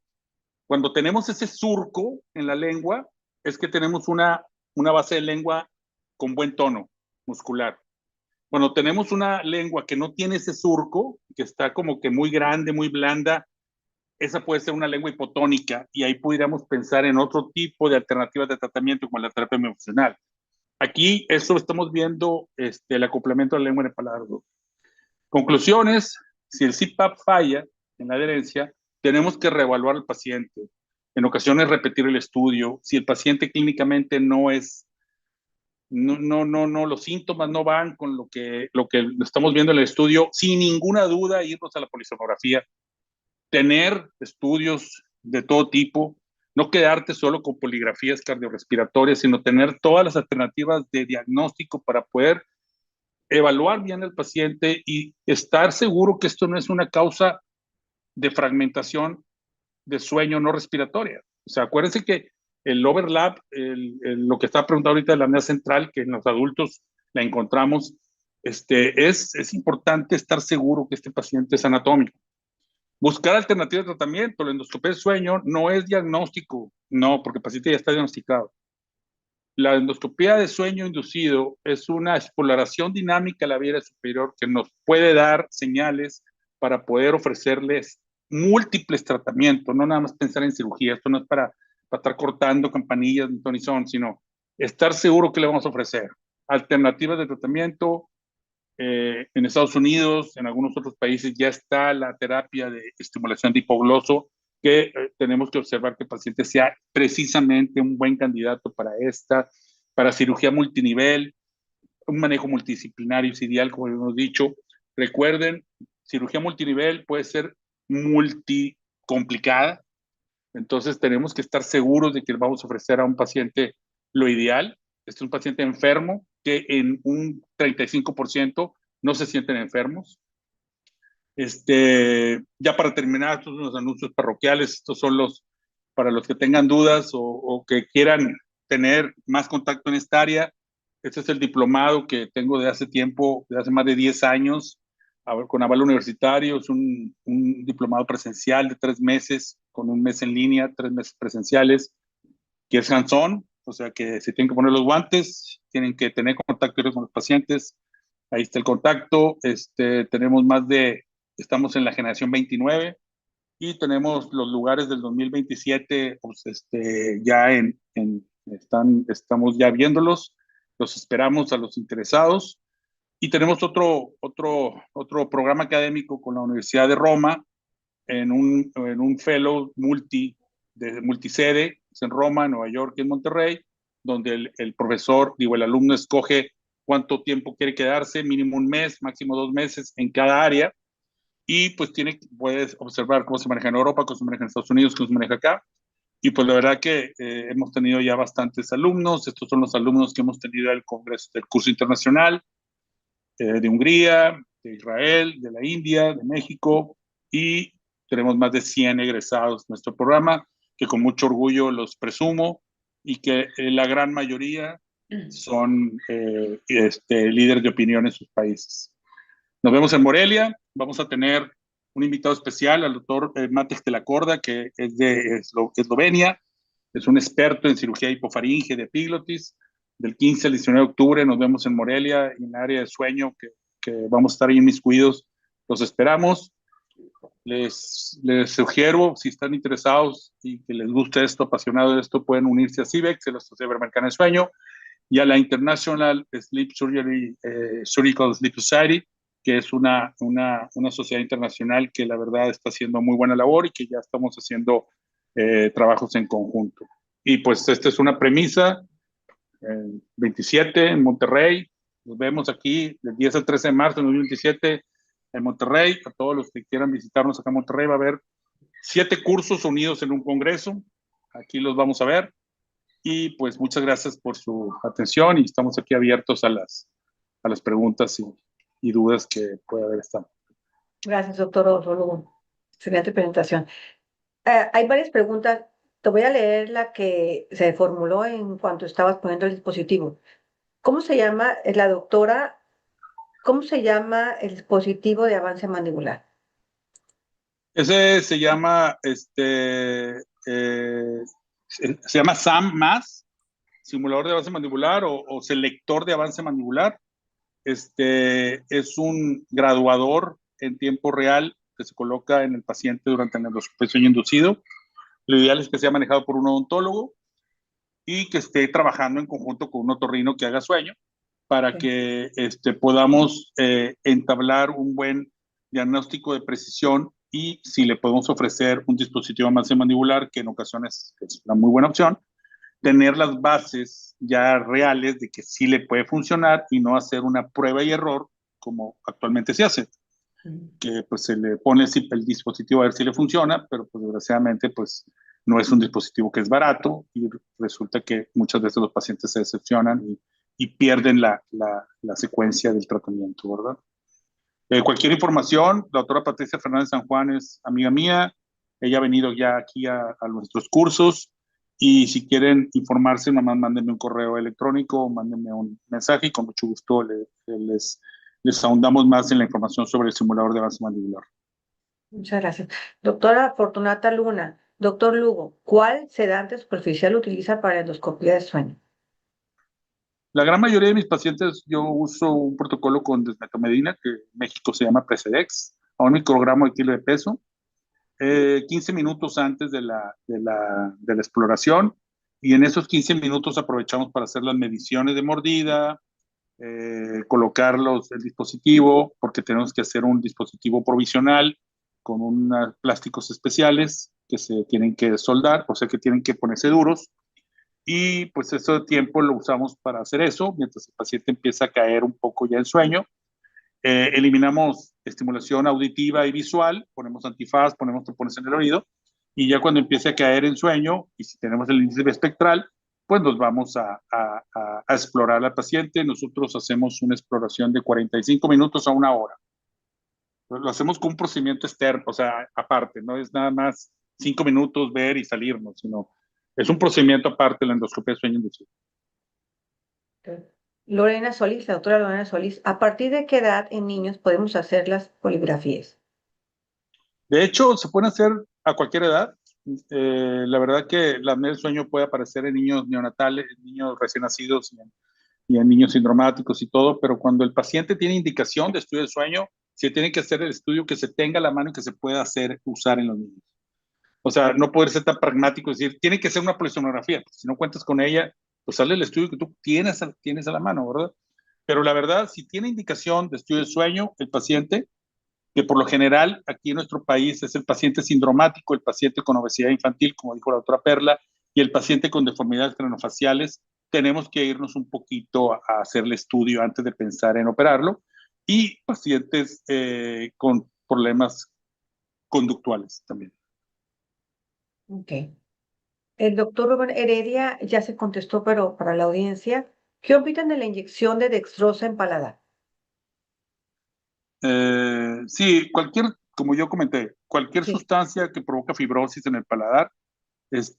Cuando tenemos ese surco en la lengua, es que tenemos una base de lengua con buen tono muscular. Cuando tenemos una lengua que no tiene ese surco, que está como que muy grande, muy blanda, esa puede ser una lengua hipotónica y ahí pudiéramos pensar en otro tipo de alternativas de tratamiento como la terapia emocional. Aquí eso estamos viendo el acoplamiento de la lengua en el paladar. Conclusiones: si el CPAP falla en la adherencia, tenemos que reevaluar al paciente. En ocasiones repetir el estudio. Si el paciente clínicamente los síntomas no van con lo que estamos viendo en el estudio, sin ninguna duda irnos a la polisonografía, tener estudios de todo tipo, no quedarte solo con poligrafías cardiorrespiratorias, sino tener todas las alternativas de diagnóstico para poder evaluar bien al paciente y estar seguro que esto no es una causa de fragmentación de sueño no respiratoria. O sea, acuérdense que el overlap, lo que está preguntando ahorita de la apnea central, que en los adultos la encontramos, es importante estar seguro que este paciente es anatómico. Buscar alternativas de tratamiento. La endoscopia de sueño no es diagnóstico, no, porque el paciente ya está diagnosticado. La endoscopia de sueño inducido es una exploración dinámica a la vía superior que nos puede dar señales para poder ofrecerles múltiples tratamientos, no nada más pensar en cirugía. Esto no es para estar cortando campanillas de tonizón, sino estar seguro que le vamos a ofrecer alternativas de tratamiento. En Estados Unidos, en algunos otros países, ya está la terapia de estimulación de hipogloso, que tenemos que observar que el paciente sea precisamente un buen candidato para cirugía multinivel. Un manejo multidisciplinario es ideal, como hemos dicho. Recuerden, cirugía multinivel puede ser multicomplicada, entonces tenemos que estar seguros de que vamos a ofrecer a un paciente lo ideal. Este es un paciente enfermo que en un 35% no se sienten enfermos. Ya para terminar, estos son los anuncios parroquiales. Estos son para los que tengan dudas o que quieran tener más contacto en esta área. Este es el diplomado que tengo de hace tiempo, de hace más de 10 años, con aval universitario. Es un diplomado presencial de 3 meses, con 1 mes en línea, 3 meses presenciales, que es hands-on, o sea que se tienen que poner los guantes, tienen que tener contacto con los pacientes. Ahí está el contacto. Estamos en la generación 29 y tenemos los lugares del 2027, pues, estamos ya viéndolos. Los esperamos a los interesados. Y tenemos otro programa académico con la Universidad de Roma en un fellow multisede, en Roma, Nueva York y en Monterrey, donde el profesor, el alumno escoge cuánto tiempo quiere quedarse, mínimo 1 mes, máximo 2 meses en cada área, y pues puedes observar cómo se maneja en Europa, cómo se maneja en Estados Unidos, cómo se maneja acá. Y pues la verdad que hemos tenido ya bastantes alumnos. Estos son los alumnos que hemos tenido del Congreso del Curso Internacional, de Hungría, de Israel, de la India, de México, y tenemos más de 100 egresados en nuestro programa, que con mucho orgullo los presumo, y que la gran mayoría son líderes de opinión en sus países. Nos vemos en Morelia. Vamos a tener un invitado especial, al doctor Matej Telacorda, que es de Eslovenia. Es un experto en cirugía hipofaringe de epiglotis. Del 15 al 19 de octubre nos vemos en Morelia, en el área de sueño, que vamos a estar ahí inmiscuidos. Los esperamos. Les sugiero, si están interesados y que les gusta esto, apasionado de esto, pueden unirse a CIBEX, la Sociedad Iberoamericana de Sueño, y a la International Sleep Surgical Sleep Society, que es una sociedad internacional que la verdad está haciendo muy buena labor y que ya estamos haciendo trabajos en conjunto. Y pues esta es una premisa. 27 en Monterrey. Nos vemos aquí del 10 al 13 de marzo de 2027 en Monterrey. A todos los que quieran visitarnos acá en Monterrey, va a haber 7 cursos unidos en un congreso. Aquí los vamos a ver. Y pues muchas gracias por su atención y estamos aquí abiertos a las preguntas y dudas que pueda haber estado. Gracias, doctor Osvaldo. Excelente presentación. Hay varias preguntas. Te voy a leer la que se formuló en cuanto estabas poniendo el dispositivo. ¿Cómo se llama la doctora? ¿Cómo se llama el dispositivo de avance mandibular? Ese se llama, se llama SAM+, simulador de avance mandibular o selector de avance mandibular. Es un graduador en tiempo real que se coloca en el paciente durante la endoscopia de sueño inducido. Lo ideal es que sea manejado por un odontólogo y que esté trabajando en conjunto con un otorrino que haga sueño para que podamos entablar un buen diagnóstico de precisión y si le podemos ofrecer un dispositivo mandibular, que en ocasiones es una muy buena opción, tener las bases ya reales de que sí le puede funcionar y no hacer una prueba y error como actualmente se hace, que pues se le pone el dispositivo a ver si le funciona, pero pues desgraciadamente pues no es un dispositivo que es barato y resulta que muchas veces los pacientes se decepcionan y pierden la secuencia del tratamiento, ¿verdad? Cualquier información, la doctora Patricia Fernández San Juan es amiga mía, ella ha venido ya aquí a nuestros cursos y si quieren informarse, nomás mándenme un correo electrónico o mándenme un mensaje y con mucho gusto les ahondamos más en la información sobre el simulador de avance mandibular. Muchas gracias. Doctora Fortunata Luna, doctor Lugo, ¿cuál sedante superficial utiliza para endoscopia de sueño? La gran mayoría de mis pacientes, yo uso un protocolo con desmetomedina, que en México se llama Precedex, a 1 microgramo de kilo de peso, 15 minutos antes de la exploración, y en esos 15 minutos aprovechamos para hacer las mediciones de mordida, colocar el dispositivo, porque tenemos que hacer un dispositivo provisional con unos plásticos especiales que se tienen que soldar, o sea que tienen que ponerse duros, y pues ese tiempo lo usamos para hacer eso, mientras el paciente empieza a caer un poco ya en sueño. Eliminamos estimulación auditiva y visual, ponemos antifaz, ponemos tapones en el oído, y ya cuando empiece a caer en sueño, y si tenemos el índice espectral, pues nos vamos a explorar al paciente. Nosotros hacemos una exploración de 45 minutos a 1 hora. Lo hacemos con un procedimiento externo, o sea, aparte, no es nada más 5 minutos ver y salirnos, sino es un procedimiento aparte de la endoscopia de sueño inducido. Lorena Solís, la doctora Lorena Solís, ¿a partir de qué edad en niños podemos hacer las poligrafías? De hecho, se pueden hacer a cualquier edad. La verdad que la apnea del sueño puede aparecer en niños neonatales, en niños recién nacidos y en niños sindromáticos y todo, pero cuando el paciente tiene indicación de estudio del sueño, se tiene que hacer el estudio que se tenga a la mano y que se pueda usar en los niños. O sea, no poder ser tan pragmático y decir, tiene que ser una polisonografía. Si no cuentas con ella, pues sale el estudio que tú tienes a la mano, ¿verdad? Pero la verdad, si tiene indicación de estudio del sueño, el paciente, que por lo general aquí en nuestro país es el paciente sindromático, el paciente con obesidad infantil, como dijo la doctora Perla, y el paciente con deformidades craniofaciales, tenemos que irnos un poquito a hacer el estudio antes de pensar en operarlo, y pacientes con problemas conductuales también. Ok. El doctor Rubén Heredia ya se contestó, pero para la audiencia, ¿qué opinan de la inyección de dextrosa en paladar? Sí, como yo comenté, cualquier Sí. sustancia que provoca fibrosis en el paladar, es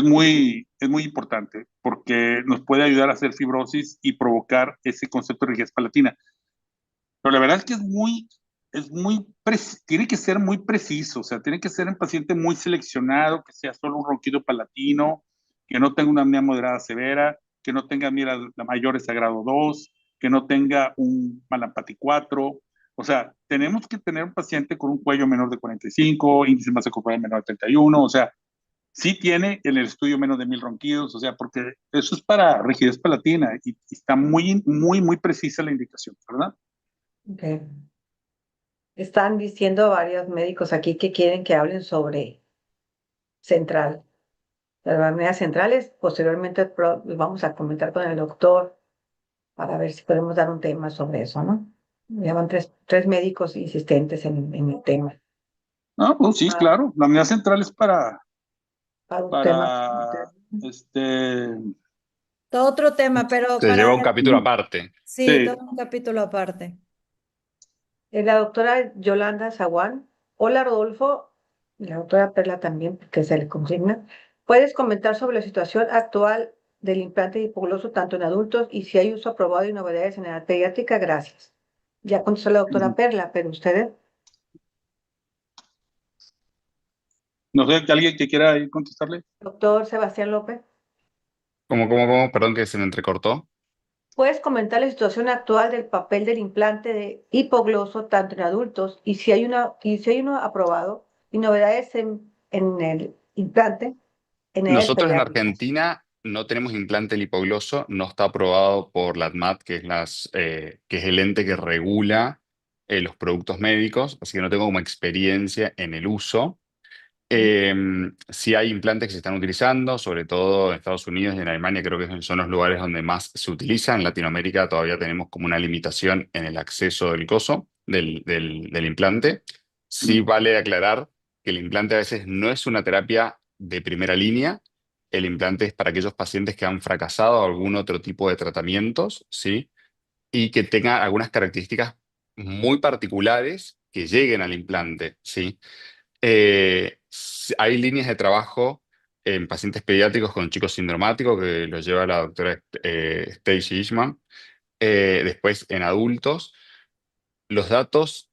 muy importante porque nos puede ayudar a hacer fibrosis y provocar ese concepto de rigidez palatina. Pero la verdad es que tiene que ser muy preciso, o sea, tiene que ser un paciente muy seleccionado, que sea solo un ronquido palatino, que no tenga una apnea moderada severa, que no tenga la mayores a grado 2, que no tenga un Malampati 4. O sea, tenemos que tener un paciente con un cuello menor de 45, índice de masa corporal menor de 31, o sea, sí tiene en el estudio menos de 1000 ronquidos, o sea, porque eso es para rigidez palatina y está muy, muy, muy precisa la indicación, ¿verdad? Ok. Están diciendo varios médicos aquí que quieren que hablen sobre central, las apneas centrales. Posteriormente vamos a comentar con el doctor para ver si podemos dar un tema sobre eso, ¿no? Ya van tres médicos insistentes en el tema. No, pues sí, Ah, claro. La unidad central es para un tema. para, este, Todo otro tema, pero Se para, lleva un capítulo aparte. sí, todo sí. un capítulo aparte. La doctora Yolanda Zaguán. Hola, Rodolfo. Y la doctora Perla también, porque se le consigna. ¿Puedes comentar sobre la situación actual del implante hipogloso tanto en adultos y si hay uso aprobado y novedades en la edad pediátrica? Gracias. Ya contestó la doctora Perla, pero ustedes, No sé, ¿alguien que quiera ahí contestarle? doctor Sebastián López. ¿Cómo? Perdón que se me entrecortó. ¿Puedes comentar la situación actual del papel del implante de hipogloso tanto en adultos y si hay uno aprobado y novedades en el implante en edades Nosotros en pediátricas? Argentina no tenemos implante lipogloso, no está aprobado por la ADMAT, que es el ente que regula los productos médicos, así que no tengo como experiencia en el uso. Eh, sí hay implantes que se están utilizando, sobre todo en Estados Unidos y en Alemania, creo que son los lugares donde más se utiliza. En Latinoamérica todavía tenemos como una limitación en el acceso del coso, del implante. Sí vale aclarar que el implante a veces no es una terapia de primera línea. El implante es para aquellos pacientes que han fracasado algún otro tipo de tratamientos, ¿sí? Y que tengan algunas características muy particulares que lleguen al implante, ¿sí? Hay líneas de trabajo en pacientes pediátricos con chicos sindromáticos que lo lleva la doctora Stacy Ishman. Después, en adultos, los datos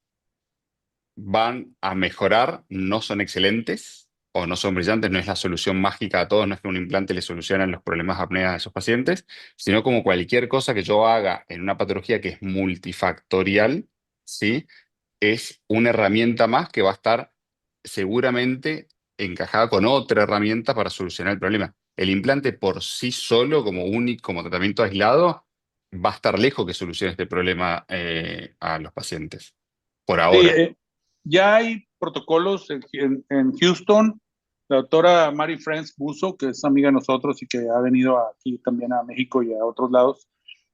van a mejorar, no son excelentes o no son brillantes, no es la solución mágica a todos, no es que un implante le solucione los problemas de apnea a esos pacientes, sino como cualquier cosa que yo haga en una patología que es multifactorial, ¿sí? Es una herramienta más que va a estar seguramente encajada con otra herramienta para solucionar el problema. El implante por sí solo, como único, como tratamiento aislado, va a estar lejos que solucione este problema a los pacientes, por Sí, ahora. ya hay protocolos en Houston. La doctora Mary France Busso, que es amiga de nosotros y que ha venido aquí también a México y a otros lados,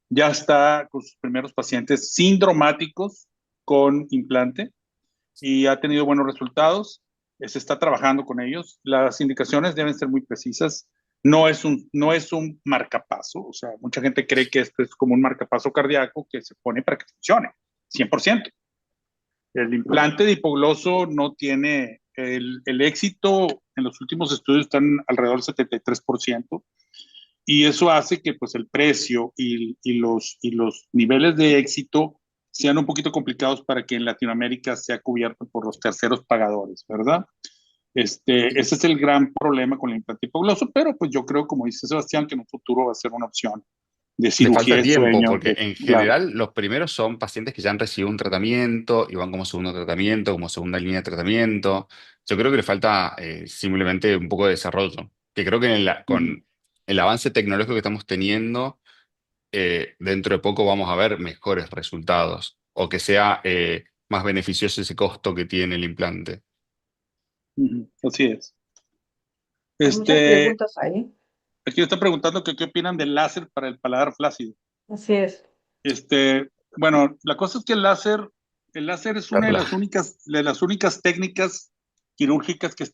ya está con sus primeros pacientes sindromáticos con implante y ha tenido buenos resultados. Se está trabajando con ellos. Las indicaciones deben ser muy precisas. No es un marcapaso. O sea, mucha gente cree que esto es como un marcapaso cardíaco que se pone para que funcione, 100%. El implante de hipogloso no tiene el éxito en los últimos estudios, están alrededor del 73%, y eso hace que pues el precio y los niveles de éxito sean un poquito complicados para que en Latinoamérica sea cubierto por los terceros pagadores, ¿verdad? Ese es el gran problema con el implante hipogloso, pero pues yo creo, como dice Sebastián, que en un futuro va a ser una opción de Le cirugía falta de tiempo, sueño. porque en Claro, general los primeros son pacientes que ya han recibido un tratamiento y van como segundo tratamiento, como segunda línea de tratamiento. Yo creo que le falta simplemente un poco de desarrollo, que creo que con el avance tecnológico que estamos teniendo, dentro de poco vamos a ver mejores resultados o que sea más beneficioso ese costo que tiene el implante. así es. Hay muchas Este, preguntas ahí. Aquí me está preguntando que qué opinan del láser para el paladar flácido. Así es. Bueno, la cosa es que el láser es una Perla. de las únicas técnicas quirúrgicas que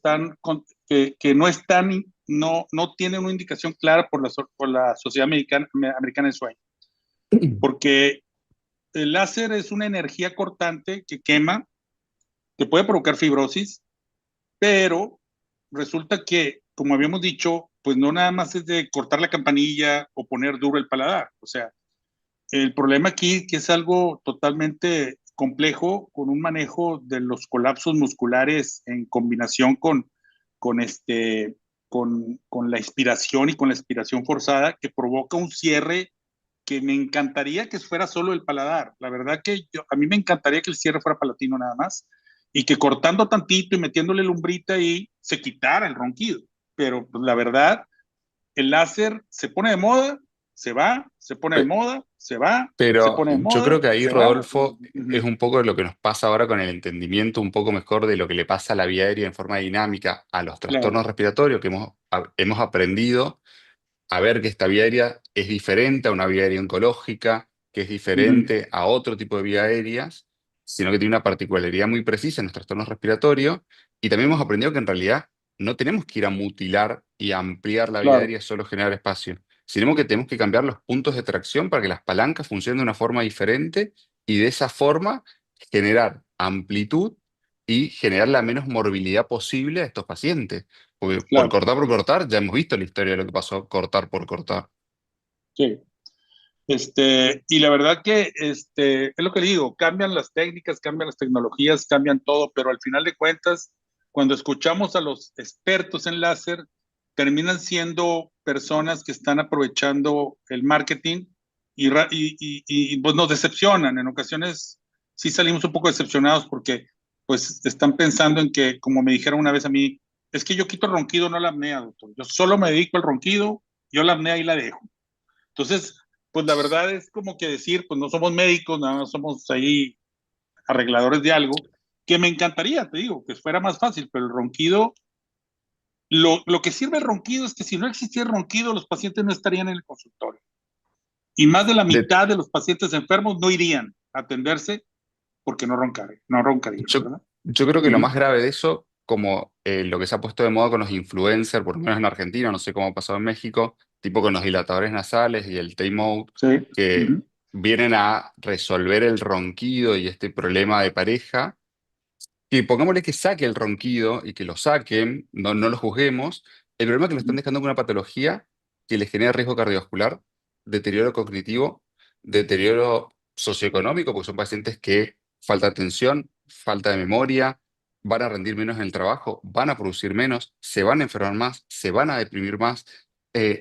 no tienen una indicación clara por la Sociedad Americana de Sueño, porque el láser es una energía cortante que quema, que puede provocar fibrosis, pero resulta que, como habíamos dicho, pues no nada más es de cortar la campanilla o poner duro el paladar. O sea, el problema aquí que es algo totalmente complejo con un manejo de los colapsos musculares en combinación con, este, con la inspiración y con la expiración forzada que provoca un cierre que me encantaría que fuera solo el paladar. La verdad que a mí me encantaría que el cierre fuera palatino nada más y que cortando tantito y metiéndole lumbrita ahí se quitara el ronquido. Pero pues, la verdad, el láser se pone de moda, se va, se pone de moda, se va, se Pero pone de yo creo moda, que ahí, se va. Rodolfo, es un poco lo que nos pasa ahora con el entendimiento un poco mejor de lo que le pasa a la vía aérea en forma dinámica a los Claro, trastornos respiratorios, que hemos aprendido a ver que esta vía aérea es diferente a una vía aérea oncológica, que es diferente a otro tipo de vías aéreas, sino que tiene una particularidad muy precisa en los trastornos respiratorios. Y también hemos aprendido que en realidad no tenemos que ir a mutilar y a ampliar la vía claro, aérea, solo generar espacio, sino que tenemos que cambiar los puntos de tracción para que las palancas funcionen de una forma diferente y de esa forma generar amplitud y generar la menos morbilidad posible a estos pacientes. Porque claro, por cortar, ya hemos visto la historia de lo que pasó cortar por cortar. sí. Y la verdad que es lo que le digo, cambian las técnicas, cambian las tecnologías, cambian todo, pero al final de cuentas, cuando escuchamos a los expertos en láser, terminan siendo personas que están aprovechando el marketing pues nos decepcionan. En ocasiones sí salimos un poco decepcionados porque pues están pensando en que, como me dijeron una vez a mí, es que yo quito el ronquido, no la apnea, doctor. Yo solo me dedico al ronquido, yo la apnea ahí la dejo. Entonces, pues la verdad es como que decir, pues no somos médicos, nada más somos ahí arregladores de algo, que me encantaría, te digo, que fuera más fácil, pero el ronquido, lo que sirve el ronquido es que si no existiera el ronquido, los pacientes no estarían en el consultorio. Y más de la De- mitad de los pacientes enfermos no irían a atenderse porque no roncarían, yo, ¿verdad? yo creo que lo Ujú. más grave de eso, como lo que se ha puesto de moda con los influencers, por lo menos en Argentina, no sé cómo ha pasado en México, tipo con los dilatadores nasales y el Tay-Mode, Sí. que Ujú. vienen a resolver el ronquido y este problema de pareja. Y pongámosle que saque el ronquido y que lo saquen, no lo juzguemos. El problema es que lo están dejando con una patología que les genera riesgo cardiovascular, deterioro cognitivo, deterioro socioeconómico, porque son pacientes que falta atención, falta de memoria, van a rendir menos en el trabajo, van a producir menos, se van a enfermar más, se van a deprimir más.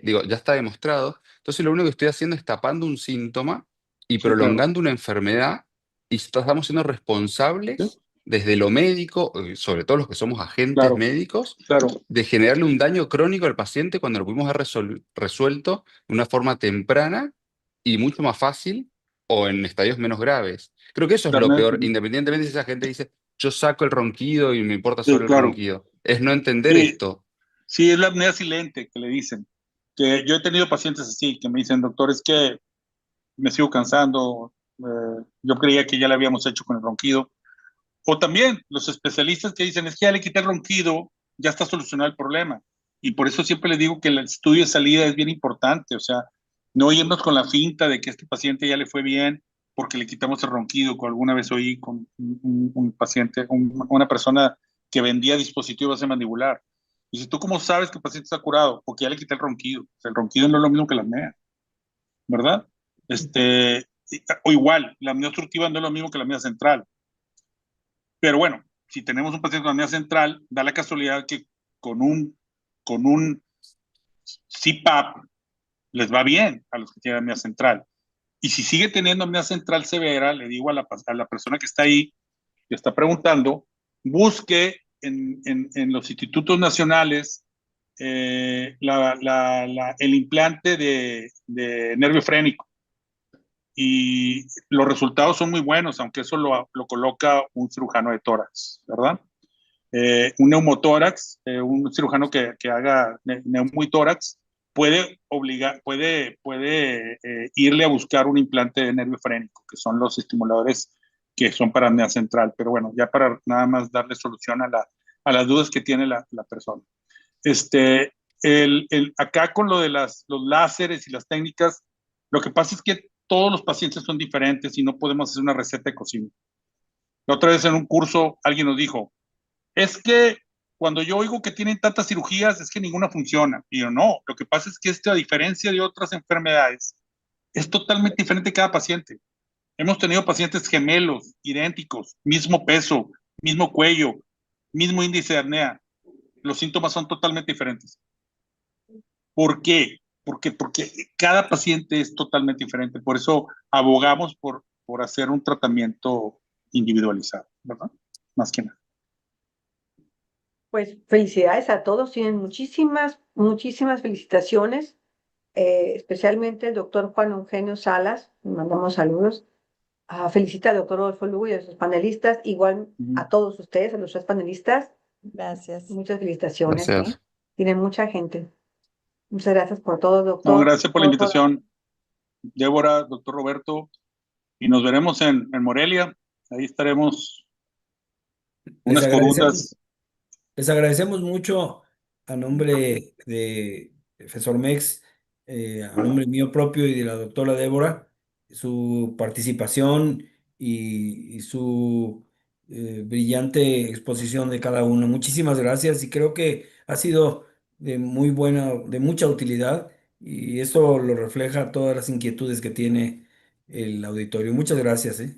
Digo, ya está demostrado. Entonces lo único que estoy haciendo es tapando un síntoma y Sí, claro. prolongando una enfermedad y estamos siendo Sí, responsables desde lo médico, sobre todo los que somos agentes claro, médicos, claro, de generarle un daño crónico al paciente cuando lo pudimos haber resuelto de una forma temprana y mucho más fácil o en estadios menos graves. Creo que eso es lo Internet, peor, independientemente si esa gente dice, yo saco el ronquido y me importa sí, solo el claro. ronquido. Es no entender Sí, esto. sí, es la apnea silente que le dicen. Que yo he tenido pacientes así que me dicen, doctor, es que me sigo cansando, yo creía que ya le habíamos hecho con el ronquido. O también los especialistas que dicen, es que ya le quité el ronquido, ya está solucionado el problema. Y por eso siempre les digo que el estudio de salida es bien importante, o sea, no irnos con la finta de que este paciente ya le fue bien porque le quitamos el ronquido, que alguna vez oí con un paciente, una persona que vendía dispositivos de mandibular. Y si tú cómo sabes que el paciente está curado, porque ya le quité el ronquido. O sea, el ronquido no es lo mismo que la apnea, ¿verdad? O igual, la apnea obstructiva no es lo mismo que la apnea central. Pero bueno, si tenemos un paciente con apnea central, da la casualidad que con un CPAP les va bien a los que tienen apnea central. Y si sigue teniendo apnea central severa, le digo a la persona que está ahí, que está preguntando, busque en los institutos nacionales el implante de nervio frénico. Y los resultados son muy buenos, aunque eso lo coloca un cirujano de tórax, ¿verdad? Un neumotórax, un cirujano que haga neumotórax, puede irle a buscar un implante de nervio frénico, que son los estimuladores que son para apnea central. Pero bueno, ya para nada más darle solución a las dudas que tiene la persona. Este, acá con lo de los láseres y las técnicas, lo que pasa es que todos los pacientes son diferentes y no podemos hacer una receta de cocina. La otra vez en un curso alguien nos dijo, es que cuando yo oigo que tienen tantas cirugías es que ninguna funciona. Y yo, no, lo que pasa es que a diferencia de otras enfermedades, es totalmente diferente cada paciente. Hemos tenido pacientes gemelos, idénticos, mismo peso, mismo cuello, mismo índice de apnea. Los síntomas son totalmente diferentes. ¿Por qué? Porque cada paciente es totalmente diferente. Por eso abogamos por hacer un tratamiento individualizado, ¿verdad? Más que nada. Pues felicidades a todos, tienen muchísimas, muchísimas felicitaciones, especialmente el doctor Juan Eugenio Salas, le mandamos saludos. Felicita al doctor Rodolfo Lugo y a sus panelistas, igual a todos ustedes, a los tres panelistas, Gracias. muchas felicitaciones, Gracias. tienen mucha gente. Muchas gracias por todo, No, doctor. gracias por la invitación, Débora, doctor Roberto, y nos veremos en Morelia. Ahí estaremos Les unas agradecemos, corundas. les agradecemos mucho a nombre de Fesormex, a nombre mío propio y de la doctora Débora, su participación y su brillante exposición de cada uno. Muchísimas gracias y creo que ha sido de muy buena, de mucha utilidad y eso lo refleja todas las inquietudes que tiene el auditorio. Muchas gracias, ¿eh?